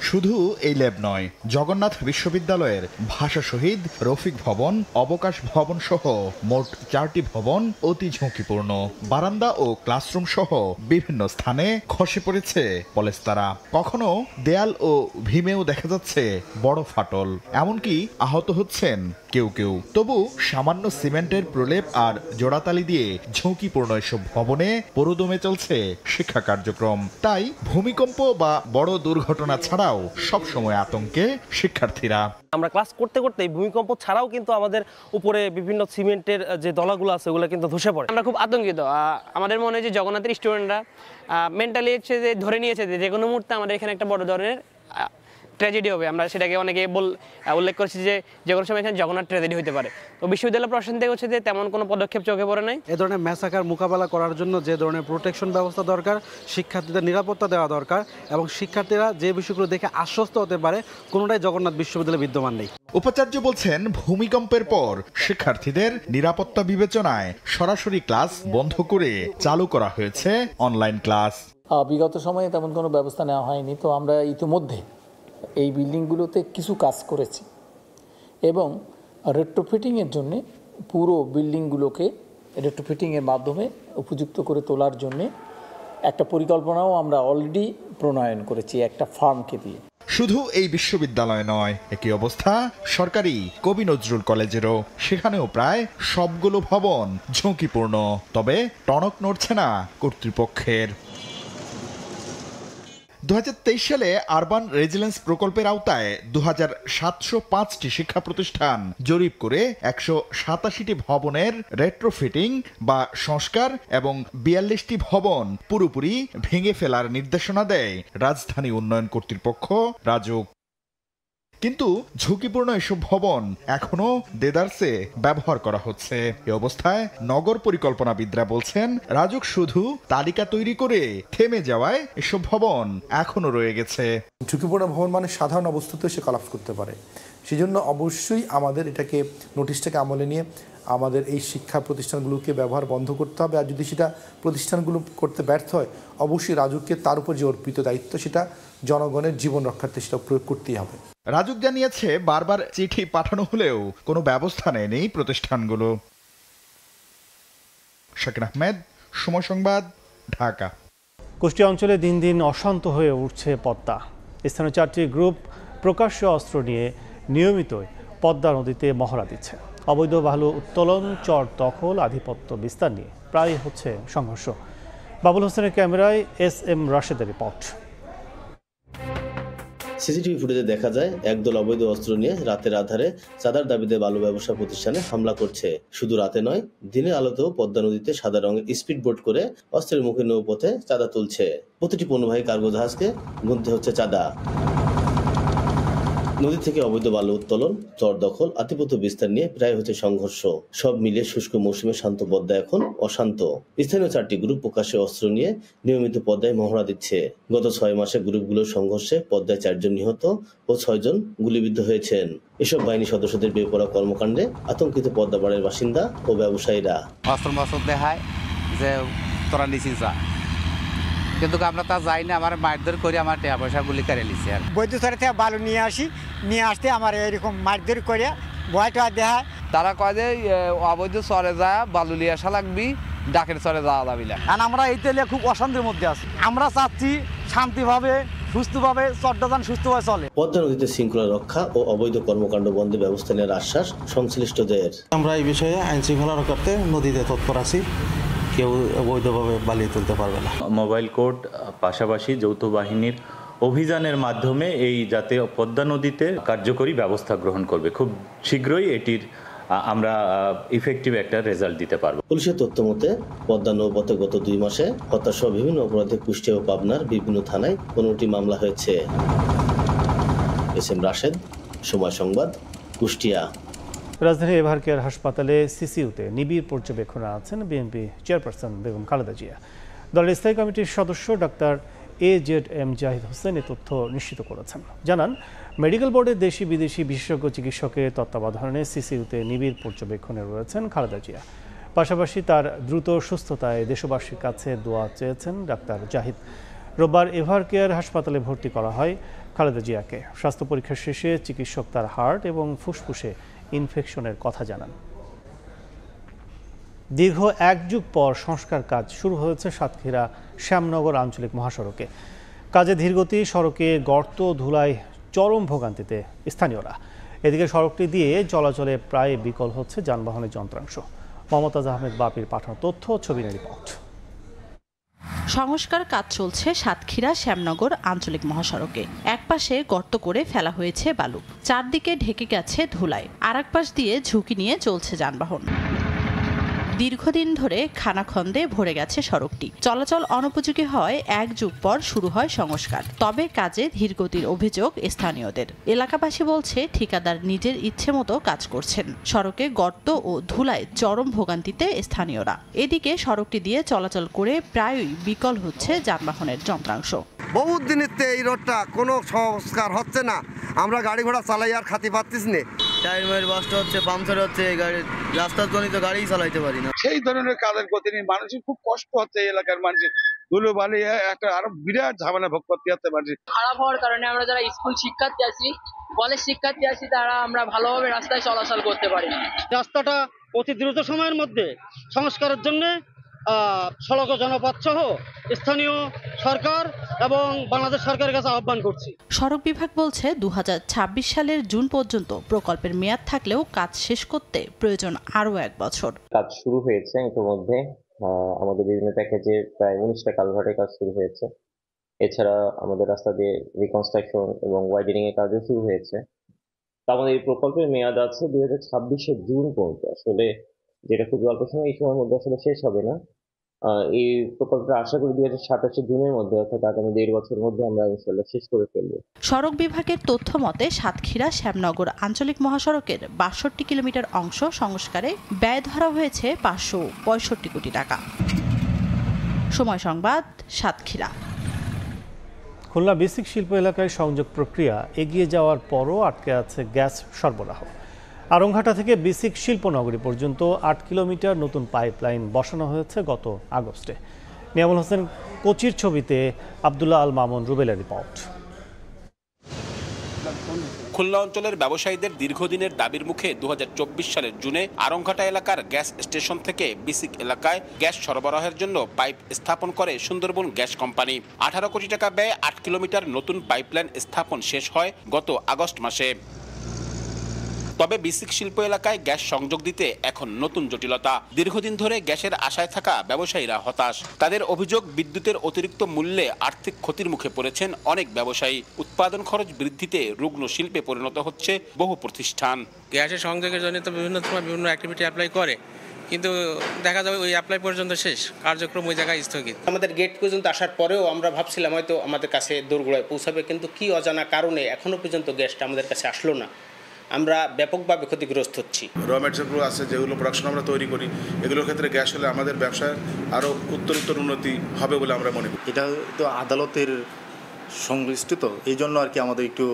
শুধু এই ল্যাব নয়, জগন্নাথ বিশ্ববিদ্যালয়ের ভাষা শহীদ রফিক ভবন, অবকাশ ভবন সহ মোট 4টি ভবন অতি ঝুঁকিপূর্ণ। বারান্দা ও ক্লাসরুম সহ বিভিন্ন স্থানে খসে পড়েছে পলেস্তারা। কখনো দেয়াল ও ভীমেও দেখা যাচ্ছে বড় ফাটল, এমনকি আহত হচ্ছেন কেউ কেউ। তবু সামান্য সিমেন্টের প্রলেপ আর জোড়াতালি দিয়ে ঝুঁকিপূর্ণ এসব ভবনে পুরোদমে চলছে শিক্ষা কার্যক্রম। তাই ভূমিকম্প বা বড় দুর্ঘটনা ছাড়াও সব সময় আতঙ্কে শিক্ষার্থীরা। আমরা ক্লাস করতে করতে ভূমিকম্প ছাড়াও কিন্তু আমাদের উপরে বিভিন্ন সিমেন্টের যে দলাগুলো আছে ওগুলো কিন্তু ধসে পড়ে। আমরা খুব আতঙ্কিত। আমাদের মনে হয় যে জগন্নাথের স্টুডেন্টরা মেন্টালি হচ্ছে যে ধরে নিয়েছে যে কোনো মুহূর্তে আমাদের এখানে একটা বড় ধরনের ট্র্যাজেডি হবে। আমরা সেটাকে অনেকে উল্লেখ করেছি যে কোনো সময় এখানে জগন্নাথ ট্র্যাজেডি হতে পারে। তো বিশ্ববিদ্যালয় প্রশাসন থেকে হচ্ছে যে তেমন কোনো পদক্ষেপ চোখে পড়ে নাই। এ ধরনের ম্যাসাকার মোকাবেলা করার জন্য যে ধরনের প্রোটেকশন ব্যবস্থা দরকার, শিক্ষার্থীদের নিরাপত্তা দেওয়া দরকার এবং শিক্ষার্থীরা যে বিষয়গুলো দেখে আশ্বস্ত হতে পারে, কোনোটাই জগন্নাথ বিশ্ববিদ্যালয়ে বিদ্যমান নেই। উপাচার্য বলছেন, ভূমিকম্পের পর শিক্ষার্থীদের নিরাপত্তা বিবেচনায় সরাসরি ক্লাস বন্ধ করে চালু করা হয়েছে অনলাইন ক্লাস। বিগত সময়ে তেমন কোনো ব্যবস্থা নেওয়া হয়নি। তো আমরা ইতিমধ্যে এই বিল্ডিংগুলোতে কিছু কাজ করেছি এবং রেট্রোফিটিংয়ের জন্য পুরো বিল্ডিংগুলোকে রেট্রোফিটিংয়ের মাধ্যমে উপযুক্ত করে তোলার জন্যে একটা পরিকল্পনাও আমরা অলরেডি প্রণয়ন করেছি একটা ফার্মকে দিয়ে। শুধু এই বিশ্ববিদ্যালয় নয়, একই অবস্থা সরকারি কবি নজরুল কলেজেরও। সেখানেও প্রায় সবগুলো ভবন ঝুঁকিপূর্ণ, তবে টনক নড়ছে না কর্তৃপক্ষের। 2023 সালে আরবান রেজিলেন্স প্রকল্পের আওতায় 2705টি শিক্ষা প্রতিষ্ঠান জরিপ করে 187টি ভবনের রেট্রোফিটিং বা সংস্কার এবং 42টি ভবন পুরোপুরি ভেঙে ফেলার নির্দেশনা দেয় রাজধানী উন্নয়ন কর্তৃপক্ষ রাজুক। কিন্তু ঝুঁকিপূর্ণ এসব ভবন এখনো দেদারসে ব্যবহার করা হচ্ছে। এ অবস্থায় নগর পরিকল্পনাবিদরা বলছেন, রাজুক শুধু তালিকা তৈরি করে থেমে যাওয়ায় এসব ভবন এখনো রয়ে গেছে। ঝুঁকিপূর্ণ ভবন মানে সাধারণ অবস্থাতে সে কলাপস করতে পারে। সেজন্য অবশ্যই আমাদের এটাকে নোটিশটাকে আমলে নিয়ে আমাদের এই শিক্ষা প্রতিষ্ঠানগুলোকে ব্যবহার বন্ধ করতে হবে। আর যদি সেটা প্রতিষ্ঠানগুলো করতে ব্যর্থ হয়, অবশ্যই রাজুককে তার উপর যে অর্পিত দায়িত্ব সেটা জনগণের জীবন রক্ষার্থে সেটা প্রয়োগ করতেই হবে। রাজুক জানিয়েছে, বারবার চিঠি পাঠানো হলেও কোনো ব্যবস্থা নেয়নি প্রতিষ্ঠানগুলো। শাকির আহমেদ, সময় সংবাদ, ঢাকা। কুষ্টিয়া অঞ্চলে দিন দিন অশান্ত হয়ে উঠছে পদ্মা। স্থানীয় 4টি গ্রুপ প্রকাশ্য অস্ত্র নিয়ে নিয়মিতই পদ্মা নদীতে মহড়া দিচ্ছে। অবৈধ বালু উত্তোলন, চর দখল, আধিপত্য বিস্তার নিয়ে প্রায় হচ্ছে সংঘর্ষ। বাবুল হোসেনের ক্যামেরায় SM রাশেদের রিপোর্ট। সিসিটিভি ফুটেজে দেখা যায় একদল অবৈধ অস্ত্র নিয়ে রাতের আধারে চাঁদার দাবিতে বালু ব্যবসা প্রতিষ্ঠানে হামলা করছে। শুধু রাতে নয়, দিনের আলোতেও পদ্মা নদীতে সাদা রঙের স্পিড বোট করে অস্ত্রের মুখে নৌপথে চাঁদা তুলছে। প্রতিটি পণ্যবাহী কার্গো জাহাজকে গুনতে হচ্ছে চাঁদা। নদী থেকে অবৈধ বালু উত্তোলন, চর দখল, আধিপত্য বিস্তার নিয়ে প্রায় হচ্ছে সংঘর্ষ। সব মিলিয়ে শুষ্ক মৌসুমে শান্ত পদ্মা এখন অশান্ত। স্থানীয় 4টি গ্রুপ প্রকাশ্যে অস্ত্র নিয়ে নিয়মিত পদ্মায় মহড়া দিচ্ছে। গত 6 মাসে গ্রুপগুলোর সংঘর্ষে পদ্মায় 4 জন নিহত ও 6 জন গুলিবিদ্ধ হয়েছেন। এসব বাহিনী সদস্যদের বেপরোয়া কর্মকাণ্ডে আতঙ্কিত পদ্মাপাড়ের বাসিন্দা ও ব্যবসায়ীরা। অস্ত্র দেখায় যে তোরা নিছিস, কিন্তু আমরা তা যাই না। আমার মারধর করে আমার টাকা পয়সা গুলি করে নিচ্ছে। আর বৈদ্যুতর থেকে বালু নিয়ে আসতে আমার এরকম মারধর করে ভয়টা দেখায়, তারা কয় যে অবৈধ চরে যায় বালুলি আসা লাগবি, ডাকের চরে যাওয়া যাবি না। আর আমরা এই তেলে খুব অশান্তির মধ্যে আছি। আমরা চাচ্ছি শান্তিভাবে সুস্থভাবে চট্টগ্রাম সুস্থভাবে চলে। পদ্মা নদীতে শৃঙ্খলা রক্ষা ও অবৈধ কর্মকাণ্ড বন্ধে ব্যবস্থা নেওয়ার আশ্বাস সংশ্লিষ্টদের। আমরা এই বিষয়ে আইন শৃঙ্খলা রক্ষার্থে নদীতে তৎপর আছি, কেউ অবৈধভাবে বালিয়ে তুলতে পারবে না। মোবাইল কোর্ট পাশাপাশি যৌথ বাহিনীর অভিযানের মাধ্যমে এই যাতে পদ্মা নদীতে কার্যকরী ব্যবস্থা গ্রহণ করবে। খুব শীঘ্রই এটির আমরা ইফেক্টিভ একটা রেজাল্ট দিতে পারবো। পুলিশের তথ্য মতে পদ্মা নৌপথে গত 2 মাসে হত্যাসহ বিভিন্ন অপরাধে কুষ্টিয়া ও পাবনার বিভিন্ন থানায় 15টি মামলা হয়েছে। এস.এম. রাশেদ, সময় সংবাদ, কুষ্টিয়া। রাজধানী এভার কেয়ার হাসপাতালে সিসিইউতে নিবিড় পর্যবেক্ষণে আছেন বিএনপি চেয়ারপারসন বেগম খালেদা জিয়া। দলের স্থায়ী কমিটির সদস্য ডাক্তার AZM জাহিদ হোসেন এ তথ্য নিশ্চিত করেছেন। জানান, মেডিকেল বোর্ডের দেশি বিদেশি বিশেষজ্ঞ চিকিৎসকের তত্ত্বাবধানে সিসিইউতে নিবিড় পর্যবেক্ষণে রয়েছেন খালেদা জিয়া। পাশাপাশি তার দ্রুত সুস্থতায় দেশবাসীর কাছে দোয়া চেয়েছেন ডাক্তার জাহিদ। রোববার এভার কেয়ার হাসপাতালে ভর্তি করা হয় খালেদা জিয়াকে। স্বাস্থ্য পরীক্ষা শেষে চিকিৎসক তার হার্ট এবং ফুসফুসে ইনফেকশনের কথা জানান। দীর্ঘ 1 যুগ পর সংস্কার কাজ শুরু হয়েছে সাতক্ষীরা শ্যামনগর আঞ্চলিক মহাসড়কে। কাজে ধীরগতি, সড়কে গর্ত ধুলায় চরম ভোগান্তিতে স্থানীয়রা। এদিকে সড়কটি দিয়ে চলাচলে প্রায় বিকল হচ্ছে যানবাহনের যন্ত্রাংশ। মমতাজ আহমেদ বাপির পাঠানো তথ্য, ছবি রিপোর্ট। সংস্কার কাজ চলছে সাতক্ষীরা শ্যামনগর আঞ্চলিক মহাসড়কে। একপাশে গর্ত করে ফেলা হয়েছে বালু, চারদিকে ঢেকে গেছে ধুলায়, আর এক পাশ দিয়ে ঝুঁকি নিয়ে চলছে যানবাহন। দীর্ঘদিন ধরে খানাখন্দে ভরে গেছে সড়কটি। চলাচল অনুপযোগী হয় 1 যুগ পর শুরু হয় সংস্কার। তবে কাজে ধীরগতির অভিযোগ স্থানীয়দের। এলাকাবাসী বলছে ঠিকাদার নিজের ইচ্ছে মতো কাজ করছেন। সড়কে গর্ত ও ধুলায় চরম ভোগান্তিতে স্থানীয়রা। এদিকে সড়কটি দিয়ে চলাচল করে প্রায়ই বিকল হচ্ছে যানবাহনের যন্ত্রাংশ। বহুত দিনের এই রোডটা কোনো সংস্কার হচ্ছে না, আমরা গাড়ি ঘোড়া চালাই আর খাতি পাচ্ছিস না। টাইমের বাসটা হচ্ছে, পাংচার হচ্ছে, গাড়ি রাস্তার জনিত গাড়ি চালাইতে পারি না। সেই ধরনের কাজের গতি নিয়ে মানুষের খুব কষ্ট হচ্ছে। এলাকার মানুষের ধুলো বালি একটা আরো বিরাট ঝামেলা ভোগ করতে হচ্ছে মানুষ। খারাপ হওয়ার কারণে আমরা যারা স্কুল শিক্ষার্থী আছি, কলেজ শিক্ষার্থী আছি, তারা আমরা ভালোভাবে রাস্তায় চলাচল করতে পারি না। রাস্তাটা অতি দ্রুত সময়ের মধ্যে সংস্কারের জন্য সড়ক জনপথ সহ স্থানীয় সরকার এবং বাংলাদেশ সরকারের কাছে আহ্বান করছি। সড়ক বিভাগ বলছে 2026 সালের জুন পর্যন্ত প্রকল্পের মেয়াদ থাকলেও কাজ শেষ করতে প্রয়োজন আরও 1 বছর। কাজ শুরু হয়েছে ইতিমধ্যে, আমাদের বিভিন্ন প্যাকেজে প্রায় 19টা কালভার্টের কাজ শুরু হয়েছে। এছাড়া আমাদের রাস্তা দিয়ে রিকনস্ট্রাকশন এবং ওয়াইডেনিং এর কাজও শুরু হয়েছে। আমাদের এই প্রকল্পের মেয়াদ আছে 2026 জুন পর্যন্ত। আসলে যেটা খুব অল্প সময়, এই সময়ের মধ্যে আসলে শেষ হবে না। এই প্রকল্পটা আশা করি 2027 জুনের মধ্যে, অর্থাৎ আগামী 1.5 বছরের মধ্যে আমরা ইনশাআল্লাহ শেষ করে ফেলব। সড়ক বিভাগের তথ্য মতে সাতক্ষীরা শ্যামনগর আঞ্চলিক মহাসড়কের 62 কিলোমিটার অংশ সংস্কারে ব্যয় ধরা হয়েছে 565 কোটি টাকা। সময় সংবাদ, সাতক্ষীরা। খুলনা বেসিক শিল্প এলাকায় সংযোগ প্রক্রিয়া এগিয়ে যাওয়ার পরও আটকে আছে গ্যাস সরবরাহ। আরংঘাটা থেকে বেসিক শিল্পনগরী পর্যন্ত 8 কিলোমিটার নতুন পাইপলাইন বসানো হয়েছে গত আগস্টে। নিয়ামুল হোসেন কোচির ছবিতে আব্দুল্লাহ আল মামুন রুবেলের রিপোর্ট। খুলনা অঞ্চলের ব্যবসায়ীদের দীর্ঘদিনের দাবির মুখে 2024 সালের জুনে আরংঘাটা এলাকার গ্যাস স্টেশন থেকে বিসিক এলাকায় গ্যাস সরবরাহের জন্য পাইপ স্থাপন করে সুন্দরবন গ্যাস কোম্পানি। 18 কোটি টাকা ব্যয়ে 8 কিলোমিটার নতুন পাইপলাইন স্থাপন শেষ হয় গত আগস্ট মাসে। তবে বিসিক শিল্প এলাকায় গ্যাস সংযোগ দিতে এখন নতুন জটিলতা। দীর্ঘদিন ধরে গ্যাসের আশায় থাকা ব্যবসায়ীরা হতাশ। তাদের অভিযোগ, বিদ্যুতের অতিরিক্ত মূল্যে আর্থিক ক্ষতির মুখে পড়েছেন অনেক ব্যবসায়ী। উৎপাদন খরচ বৃদ্ধিতে রুগ্ন শিল্পে পরিণত হচ্ছে বহু প্রতিষ্ঠান। গ্যাসের সংযোগের জন্য তো বিভিন্ন সময় বিভিন্ন অ্যাক্টিভিটি অ্যাপ্লাই করে, কিন্তু দেখা যাবে ওই অ্যাপ্লাই পর্যন্ত শেষ, কার্যক্রম ওই জায়গায় স্থগিত। আমাদের গেট পর্যন্ত আসার পরেও আমরা ভাবছিলাম হয়তো আমাদের কাছে দোরগোড়ায় পৌঁছাবে, কিন্তু কি অজানা কারণে এখনো পর্যন্ত গ্যাসটা আমাদের কাছে আসলো না। আমরা ব্যাপকভাবে ক্ষতিগ্রস্ত হচ্ছি। র ম্যাটেরিয়ালগুলো আছে, যেগুলো প্রোডাকশন আমরা তৈরি করি, এগুলোর ক্ষেত্রে গ্যাস হলে আমাদের ব্যবসায় আরও উত্তরোত্তর উন্নতি হবে বলে আমরা মনে করি। এটা তো আদালতের সংশ্লিষ্ট, তো এই জন্য আর কি আমাদের একটু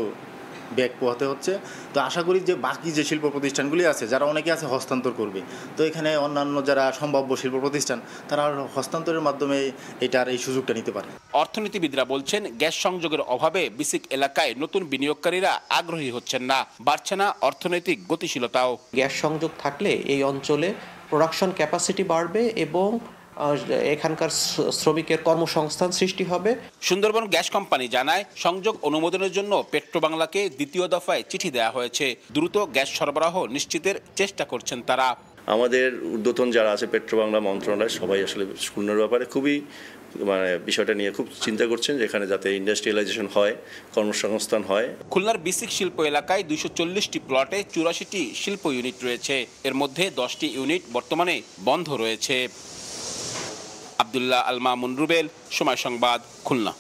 ব্যাগ পোহাতে হচ্ছে। তো আশা করি যে বাকি যে শিল্প প্রতিষ্ঠানগুলি আছে, যারা অনেকে আছে হস্তান্তর করবে, তো এখানে অন্যান্য যারা সম্ভাব্য শিল্প প্রতিষ্ঠান তারা হস্তান্তরের মাধ্যমে এটার এই সুযোগটা নিতে পারে। অর্থনীতিবিদরা বলছেন গ্যাস সংযোগের অভাবে বিসিক এলাকায় নতুন বিনিয়োগকারীরা আগ্রহী হচ্ছেন না, বাড়ছে না অর্থনৈতিক গতিশীলতাও। গ্যাস সংযোগ থাকলে এই অঞ্চলে প্রোডাকশন ক্যাপাসিটি বাড়বে এবং এখানকার শ্রমিকের কর্মসংস্থান সৃষ্টি হবে। সুন্দরবন গ্যাস কোম্পানি জানায় সংযোগ অনুমোদনের জন্য পেট্রোবাংলাকে দ্বিতীয় দফায় চিঠি দেওয়া হয়েছে। দ্রুত গ্যাস সরবরাহ নিশ্চিতের চেষ্টা করছেন তারা। আমাদের ঊর্ধ্বতন যারা আছে পেট্রোবাংলা মন্ত্রণালয় সবাই আসলে খুলনার ব্যাপারে খুবই বিষয়টা নিয়ে খুব চিন্তা করছেন, যেখানে যাতে ইন্ডাস্ট্রিয়ালাইজেশন হয়, কর্মসংস্থান হয়। খুলনার বিসিক শিল্প এলাকায় 240টি প্লটে 84টি শিল্প ইউনিট রয়েছে। এর মধ্যে 10টি ইউনিট বর্তমানে বন্ধ রয়েছে। আব্দুল্লাহ আল মামুন রুবেল, সময় সংবাদ, খুলনা।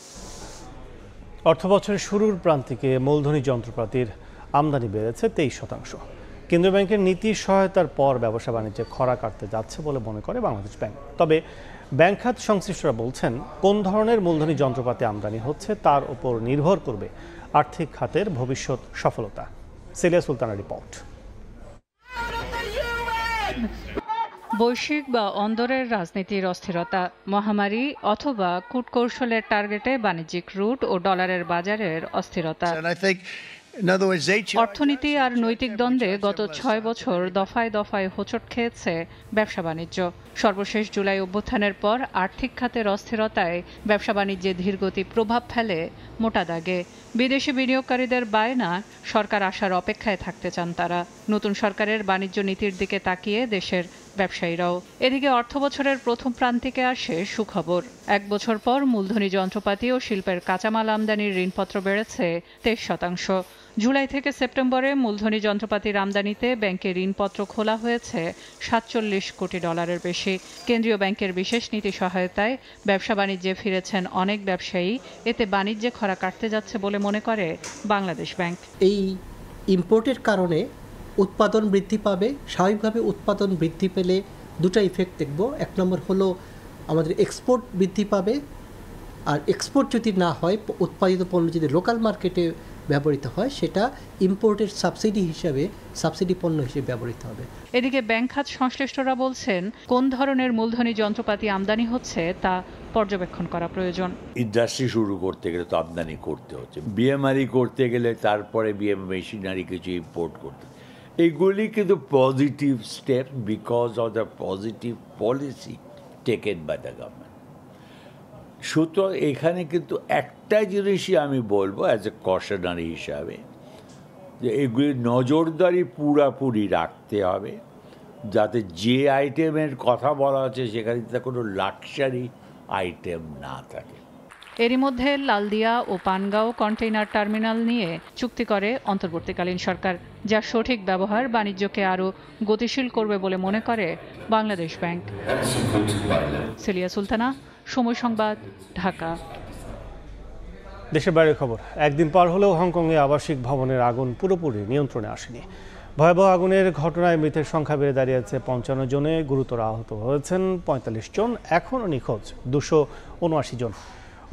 অর্থবছরের শুরুর প্রান্তিকে মূলধনী যন্ত্রপাতির আমদানি বেড়েছে 23%। কেন্দ্রীয় ব্যাংকের নীতি সহায়তার পর ব্যবসা বাণিজ্যে খরা কাটতে যাচ্ছে বলে মনে করে বাংলাদেশ ব্যাংক। তবে ব্যাংক খাত সংশ্লিষ্টরা বলছেন, কোন ধরনের মূলধনী যন্ত্রপাতি আমদানি হচ্ছে তার উপর নির্ভর করবে আর্থিক খাতের ভবিষ্যৎ সফলতা। সেলিয়া সুলতানার রিপোর্ট। বৈশ্বিক বা অন্দরের রাজনীতির অস্থিরতা, মহামারী অথবা কূটকৌশলের টার্গেটে বাণিজ্যিক রুট ও ডলারের বাজারের অস্থিরতা, অর্থনীতি আর নৈতিক দ্বন্দ্বে গত 6 বছর দফায় দফায় হোঁচট খেয়েছে ব্যবসা বাণিজ্য। সর্বশেষ জুলাই অভ্যুত্থানের পর আর্থিক খাতের অস্থিরতায় ব্যবসা বাণিজ্যে ধীরগতি প্রভাব ফেলে মোটা দাগে। বিদেশি বিনিয়োগকারীদের বায়না, সরকার আসার অপেক্ষায় থাকতে চান তারা। নতুন সরকারের বাণিজ্য নীতির দিকে তাকিয়ে দেশের ব্যবসায়ীরাও। এদিকে অর্থবছরের প্রথম প্রান্তিকে আসে সুখবর। 1 বছর পর মূলধনী যন্ত্রপাতি ও শিল্পের কাঁচামাল আমদানির ঋণপত্র বেড়েছে 23%। জুলাই থেকে সেপ্টেম্বরে মূলধনী যন্ত্রপাতির আমদানিতে ব্যাংকে ঋণপত্র খোলা হয়েছে 47 কোটি ডলারের বেশি। কেন্দ্রীয় ব্যাংকের বিশেষ নীতি সহায়তায় ব্যবসা বাণিজ্যে ফিরেছেন অনেক ব্যবসায়ী। এতে বাণিজ্যে খরা কাটতে যাচ্ছে বলে মনে করে বাংলাদেশ ব্যাংক। এই ইম্পোর্টের কারণে উৎপাদন বৃদ্ধি পাবে। স্বাভাবিকভাবে উৎপাদন বৃদ্ধি পেলে দুটো ইফেক্ট দেখব। 1 নম্বর হলো আমাদের এক্সপোর্ট বৃদ্ধি পাবে, আর এক্সপোর্ট যদি না হয়, উৎপাদিত পণ্য যদি লোকাল মার্কেটে ব্যবহৃত হয়, সেটা ইম্পোর্টের সাবসিডি পণ্য হিসেবে ব্যবহৃত হবে। এদিকে ব্যাংক খাত সংশ্লিষ্টরা বলছেন, কোন ধরনের মূলধনী যন্ত্রপাতি আমদানি হচ্ছে তা পর্যবেক্ষণ করা প্রয়োজন। ইন্ডাস্ট্রি শুরু করতে গেলে তো আমদানি করতে হচ্ছে, বিএমআরই করতে গেলে তারপরে বিএম মেশিনারি কিছু ইম্পোর্ট করতে। এগুলি কিন্তু positive step because of the positive policy taken by the government. সুতরাং এখানে কিন্তু একটা জিনিসই আমি বলবো অ্যাজ এ কশনারি হিসাবে, যে এগুলি নজরদারি পুরাপুরি রাখতে হবে, যাতে যে আইটেমের কথা বলা হচ্ছে সেখানে কোনো লাক্সারি আইটেম না থাকে। এরই মধ্যে লালদিয়া ও পানগাঁও কন্টেইনার টার্মিনাল নিয়ে চুক্তি করে অন্তর্বর্তীকালীন সরকার, যার সঠিক ব্যবহার বাণিজ্যকে আরও গতিশীল করবে বলে মনে করে বাংলাদেশ ব্যাংক। সেলিয়া সুলতানা, সময় সংবাদ, ঢাকা। দেশের বাইরের খবর। একদিন পার হলেও হংকংয়ে আবাসিক ভবনের আগুন পুরোপুরি নিয়ন্ত্রণে আসেনি। ভয়াবহ আগুনের ঘটনায় মৃতের সংখ্যা বেড়ে দাঁড়িয়েছে 55 জনে, গুরুতর আহত হয়েছেন 45 জন, এখনও নিখোঁজ 279 জন।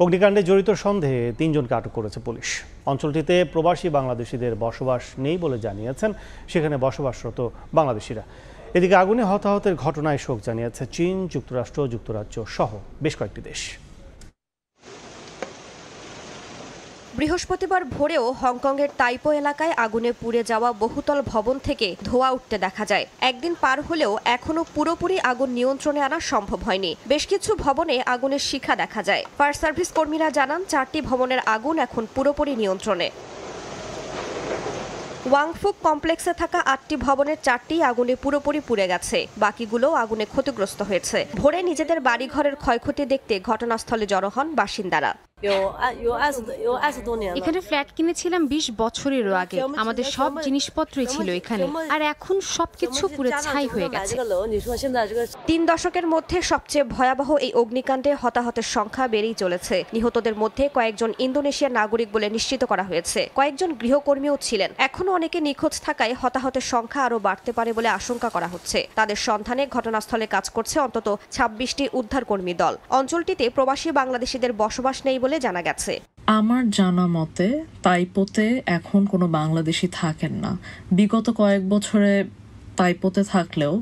অগ্নিকাণ্ডে জড়িত সন্দেহে 3 জনকে আটক করেছে পুলিশ। অঞ্চলটিতে প্রবাসী বাংলাদেশিদের বসবাস নেই বলে জানিয়েছেন সেখানে বসবাসরত বাংলাদেশিরা। এদিকে আগুনে হতাহতের ঘটনায় শোক জানিয়েছে চীন, যুক্তরাষ্ট্র, যুক্তরাজ্য সহ বেশ কয়েকটি দেশ। বৃহস্পতিবার ভোরেও হংকংয়ের তাইপো এলাকায় আগুনে পুড়ে যাওয়া বহুতল ভবন থেকে ধোঁয়া উঠতে দেখা যায়। একদিন পার হলেও এখনো পুরোপুরি আগুন নিয়ন্ত্রণে আনা সম্ভব হয়নি। বেশ কিছু ভবনে আগুনের শিখা দেখা যায়। ফায়ার সার্ভিস কর্মীরা জানান, 4টি ভবনের আগুন এখন পুরোপুরি নিয়ন্ত্রণে। ওয়াংফুক কমপ্লেক্সে থাকা 8টি ভবনের 4টি আগুনে পুরোপুরি পুড়ে গেছে, বাকিগুলো আগুনে ক্ষতিগ্রস্ত হয়েছে। ভোরে নিজেদের বাড়িঘরের ক্ষয়ক্ষতি দেখতে ঘটনাস্থলে জড়ো হন বাসিন্দারা। এখানে ফ্ল্যাট কিনেছিলাম 20 বছরেরও আগে। আমাদের সব জিনিসপত্রই ছিল এখানে, আর এখন সবকিছু পুরো ছাই হয়ে গেছে। 3 দশকের মধ্যে সবচেয়ে ভয়াবহ এই অগ্নিকাণ্ডে হতাহতের সংখ্যা বেড়েই চলেছে। নিহতদের মধ্যে কয়েকজন ইন্দোনেশিয়ার নাগরিক বলে নিশ্চিত করা হয়েছে। কয়েকজন গৃহকর্মীও ছিলেন। এখনো অনেকে নিখোঁজ থাকায় হতাহতের সংখ্যা আরও বাড়তে পারে বলে আশঙ্কা করা হচ্ছে। তাদের সন্ধানে ঘটনাস্থলে কাজ করছে অন্তত 26টি উদ্ধারকর্মী দল। অঞ্চলটিতে প্রবাসী বাংলাদেশিদের বসবাস নেই বলে জানা গেছে। আমার জানা মতে তাইপোতে এখন কোনো বাংলাদেশি থাকেন না। বিগত কয়েক বছরে তাইপোতে থাকলেও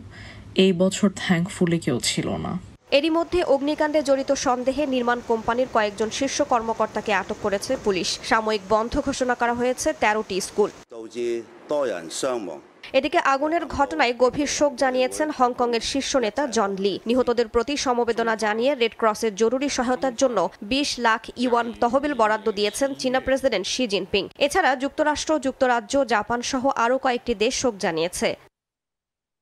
এই বছর থ্যাঙ্কফুলি কেউ ছিল না। এরই মধ্যে অগ্নিকাণ্ডে জড়িত সন্দেহে নির্মাণ কোম্পানির কয়েকজন শীর্ষ কর্মকর্তাকে আটক করেছে পুলিশ। সাময়িক বন্ধ ঘোষণা করা হয়েছে 13টি স্কুল। এদিকে আগুনের ঘটনায় গভীর শোক জানিয়েছেন হংকংয়ের শীর্ষ নেতা জন লি। নিহতদের প্রতি সমবেদনা জানিয়ে রেড ক্রসের জরুরি সহায়তার জন্য 20 লাখ ইউয়ান তহবিল বরাদ্দ দিয়েছেন চীনা প্রেসিডেন্ট শি জিনপিং। এছাড়া যুক্তরাষ্ট্র, যুক্তরাজ্য, জাপান সহ আরও কয়েকটি দেশ শোক জানিয়েছে।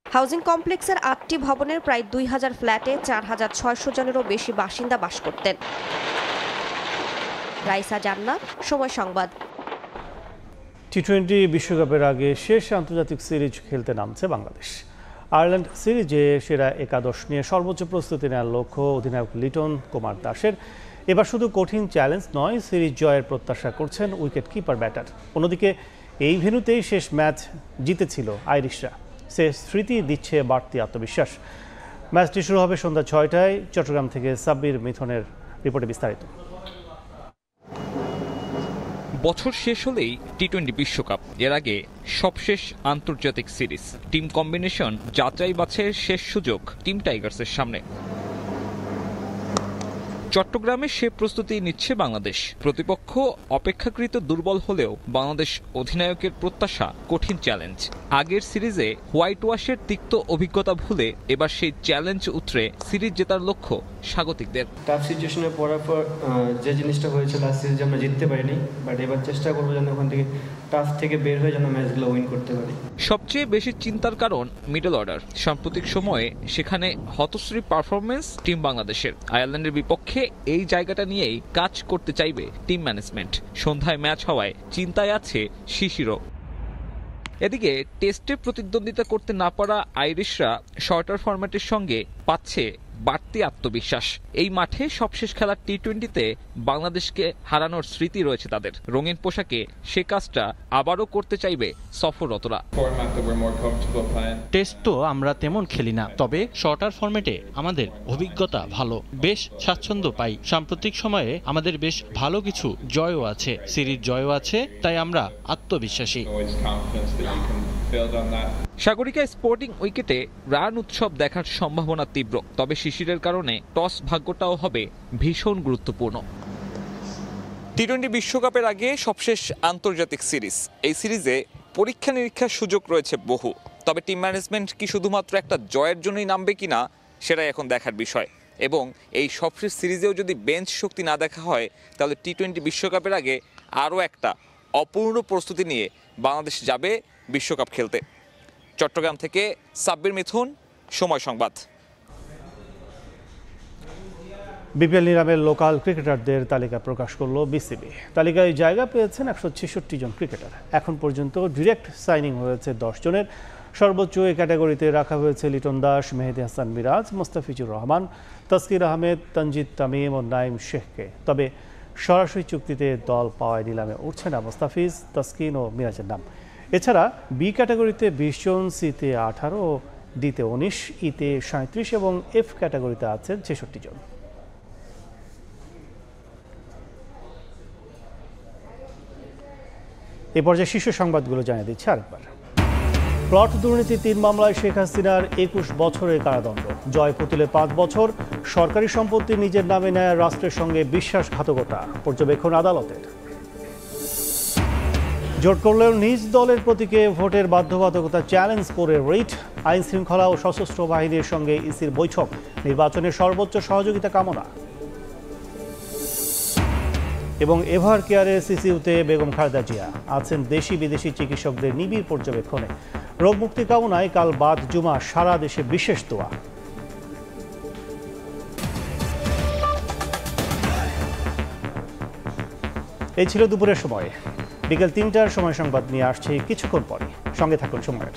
হাউজিং কমপ্লেক্সের 8টি ভবনের প্রায় 2000 ফ্ল্যাটে 4600 জনেরও বেশি বাসিন্দা বাস করতেন। রাইসা জান্নাত, সময় সংবাদ। টি-20 বিশ্বকাপের আগে শেষ আন্তর্জাতিক সিরিজ খেলতে নামছে বাংলাদেশ। আয়ারল্যান্ড সিরিজে সেরা একাদশ নিয়ে সর্বোচ্চ প্রস্তুতি নেওয়ার লক্ষ্য অধিনায়ক লিটন কুমার দাসের। এবার শুধু কঠিন চ্যালেঞ্জ নয়, সিরিজ জয়ের প্রত্যাশা করছেন উইকেট কিপার ব্যাটার। অন্যদিকে এই ভেন্যুতেই শেষ ম্যাচ জিতেছিল আইরিশরা। সে স্মৃতি দিচ্ছে বাড়তি আত্মবিশ্বাস। ম্যাচটি শুরু হবে সন্ধ্যা 6টায়। চট্টগ্রাম থেকে সাব্বির মিথুনের রিপোর্টে বিস্তারিত। বছর শেষ হলেই টি-20 বিশ্বকাপ, এর আগে সবশেষ আন্তর্জাতিক সিরিজ। টিম কম্বিনেশন যাচাই বাছাইয়ের শেষ সুযোগ টিম টাইগার্সের সামনে। চট্টগ্রামে সে প্রস্তুতি নিচ্ছে বাংলাদেশ। প্রতিপক্ষ অপেক্ষাকৃত দুর্বল হলেও বাংলাদেশ অধিনায়কের প্রত্যাশা কঠিন চ্যালেঞ্জ। আগের সিরিজে হোয়াইট ওয়াশের তিক্ত অভিজ্ঞতা ভুলে এবার সেই চ্যালেঞ্জ উতরে সিরিজ জেতার লক্ষ্য স্বাগতিকদের। টাফ সিচুয়েশনে পড়ার পর যে জিনিসটা হয়েছে লাস্ট সিরিজে আমরা জিততে পারিনি, বাট এবার চেষ্টা করবো যেন ওখান থেকে টাফ থেকে বের হয়ে যেন ম্যাচগুলো উইন করতে পারি। সবচেয়ে বেশি চিন্তার কারণ মিডল অর্ডার। সাম্প্রতিক সময়ে সেখানে হতশ্রী পারফরমেন্স টিম বাংলাদেশের। আয়ারল্যান্ডের বিপক্ষে এই জায়গাটা নিয়েই কাজ করতে চাইবে টিম ম্যানেজমেন্ট। সন্ধ্যায় ম্যাচ হওয়ায় চিন্তায় আছে শিশিরও। এদিকে টেস্টে প্রতিদ্বন্দ্বিতা করতে না পারা আইরিশরা শর্টার ফরম্যাটের সঙ্গে পাচ্ছে বাড়তি আত্মবিশ্বাস। এই মাঠে সবশেষ খেলা টি-20তে বাংলাদেশকে হারানোর স্মৃতি রয়েছে তাদের। রঙিন পোশাকে সে কাজটা আবারও করতে চাইবে সফররতরা। টেস্ট তো আমরা তেমন খেলি না, তবে শর্টার ফরম্যাটে আমাদের অভিজ্ঞতা ভালো, বেশ স্বাচ্ছন্দ্য পাই। সাম্প্রতিক সময়ে আমাদের বেশ ভালো কিছু জয়ও আছে, সিরিজ জয়ও আছে, তাই আমরা আত্মবিশ্বাসী। সাগরিকা স্পোর্টিং উইকেটে রান উৎসব দেখার সম্ভাবনা তীব্র, তবে শিশিরের কারণে টস ভাগ্যটাও হবে ভীষণ গুরুত্বপূর্ণ। টি-20 বিশ্বকাপের আগে সবশেষ আন্তর্জাতিক সিরিজ। এই সিরিজে পরীক্ষা নিরীক্ষার সুযোগ রয়েছে বহু, তবে টিম ম্যানেজমেন্ট কি শুধুমাত্র একটা জয়ের জন্যই নামবে কিনা সেটাই এখন দেখার বিষয়। এবং এই সবশেষ সিরিজেও যদি বেঞ্চ শক্তি না দেখা হয়, তাহলে টি-20 বিশ্বকাপের আগে আরও একটা অপূর্ণ প্রস্তুতি নিয়ে বাংলাদেশ যাবে বিশ্বকাপ খেলতে। চট্টগ্রাম থেকে সাব্বির মিথুন, সময় সংবাদ। বিপিএল নিলামের লোকাল ক্রিকেটারদের তালিকা প্রকাশ করল বিসিবি। তালিকায় জায়গা পেয়েছেন 166 জন ক্রিকেটার। এখন পর্যন্ত ডিরেক্ট সাইনিং হয়েছে 10 জনের। সর্বোচ্চ এই ক্যাটাগরিতে রাখা হয়েছে লিটন দাস, মেহেদী হাসান মিরাজ, মোস্তাফিজুর রহমান, তাসকির আহমেদ, তানজিদ তামিম ও নাইম শেখকে। তবে সরাসরি চুক্তিতে দল পাওয়ায় নিলামে উঠছে না মোস্তাফিজ, তাসকিন ও মিরাজের নাম। এছাড়া বি ক্যাটাগরিতে 20 জন, সিতে 18, ডিতে 19, ইতে 37 এবং এফ ক্যাটাগরিতে আছেন 66 জন। এ পর্যায়ে শীর্ষ সংবাদগুলো জানিয়ে দিচ্ছে আরেকবার। প্লট দুর্নীতি 3 মামলায় শেখ হাসিনার 21 বছরের কারাদণ্ড। জয় পুতুলে 5 বছর। সরকারি সম্পত্তি নিজের নামে নেয় রাষ্ট্রের সঙ্গে বিশ্বাসঘাতকতা, পর্যবেক্ষণ আদালতের। জোট করলেও নিজ দলের প্রতীকে ভোটের বাধ্যবাধকতা চ্যালেঞ্জ করে রিট। আইন শৃঙ্খলা ও সশস্ত্র বাহিনীর সঙ্গে ইসির বৈঠক, নির্বাচনের সর্বোচ্চ সহযোগিতা কামনা। এবং এভার কেয়ারের সিসিউতে বেগম খালেদা জিয়া আছেন দেশি বিদেশি চিকিৎসকদের নিবিড় পর্যবেক্ষণে। রোগ মুক্তি কামনায় কাল বাদ জুমা সারা দেশে বিশেষ দোয়া। এই ছিল দুপুরের সময়। বিকেল 3টার সময় সংবাদ নিয়ে আসছে কিছুক্ষণ পরে। সঙ্গে থাকুন সময়ের।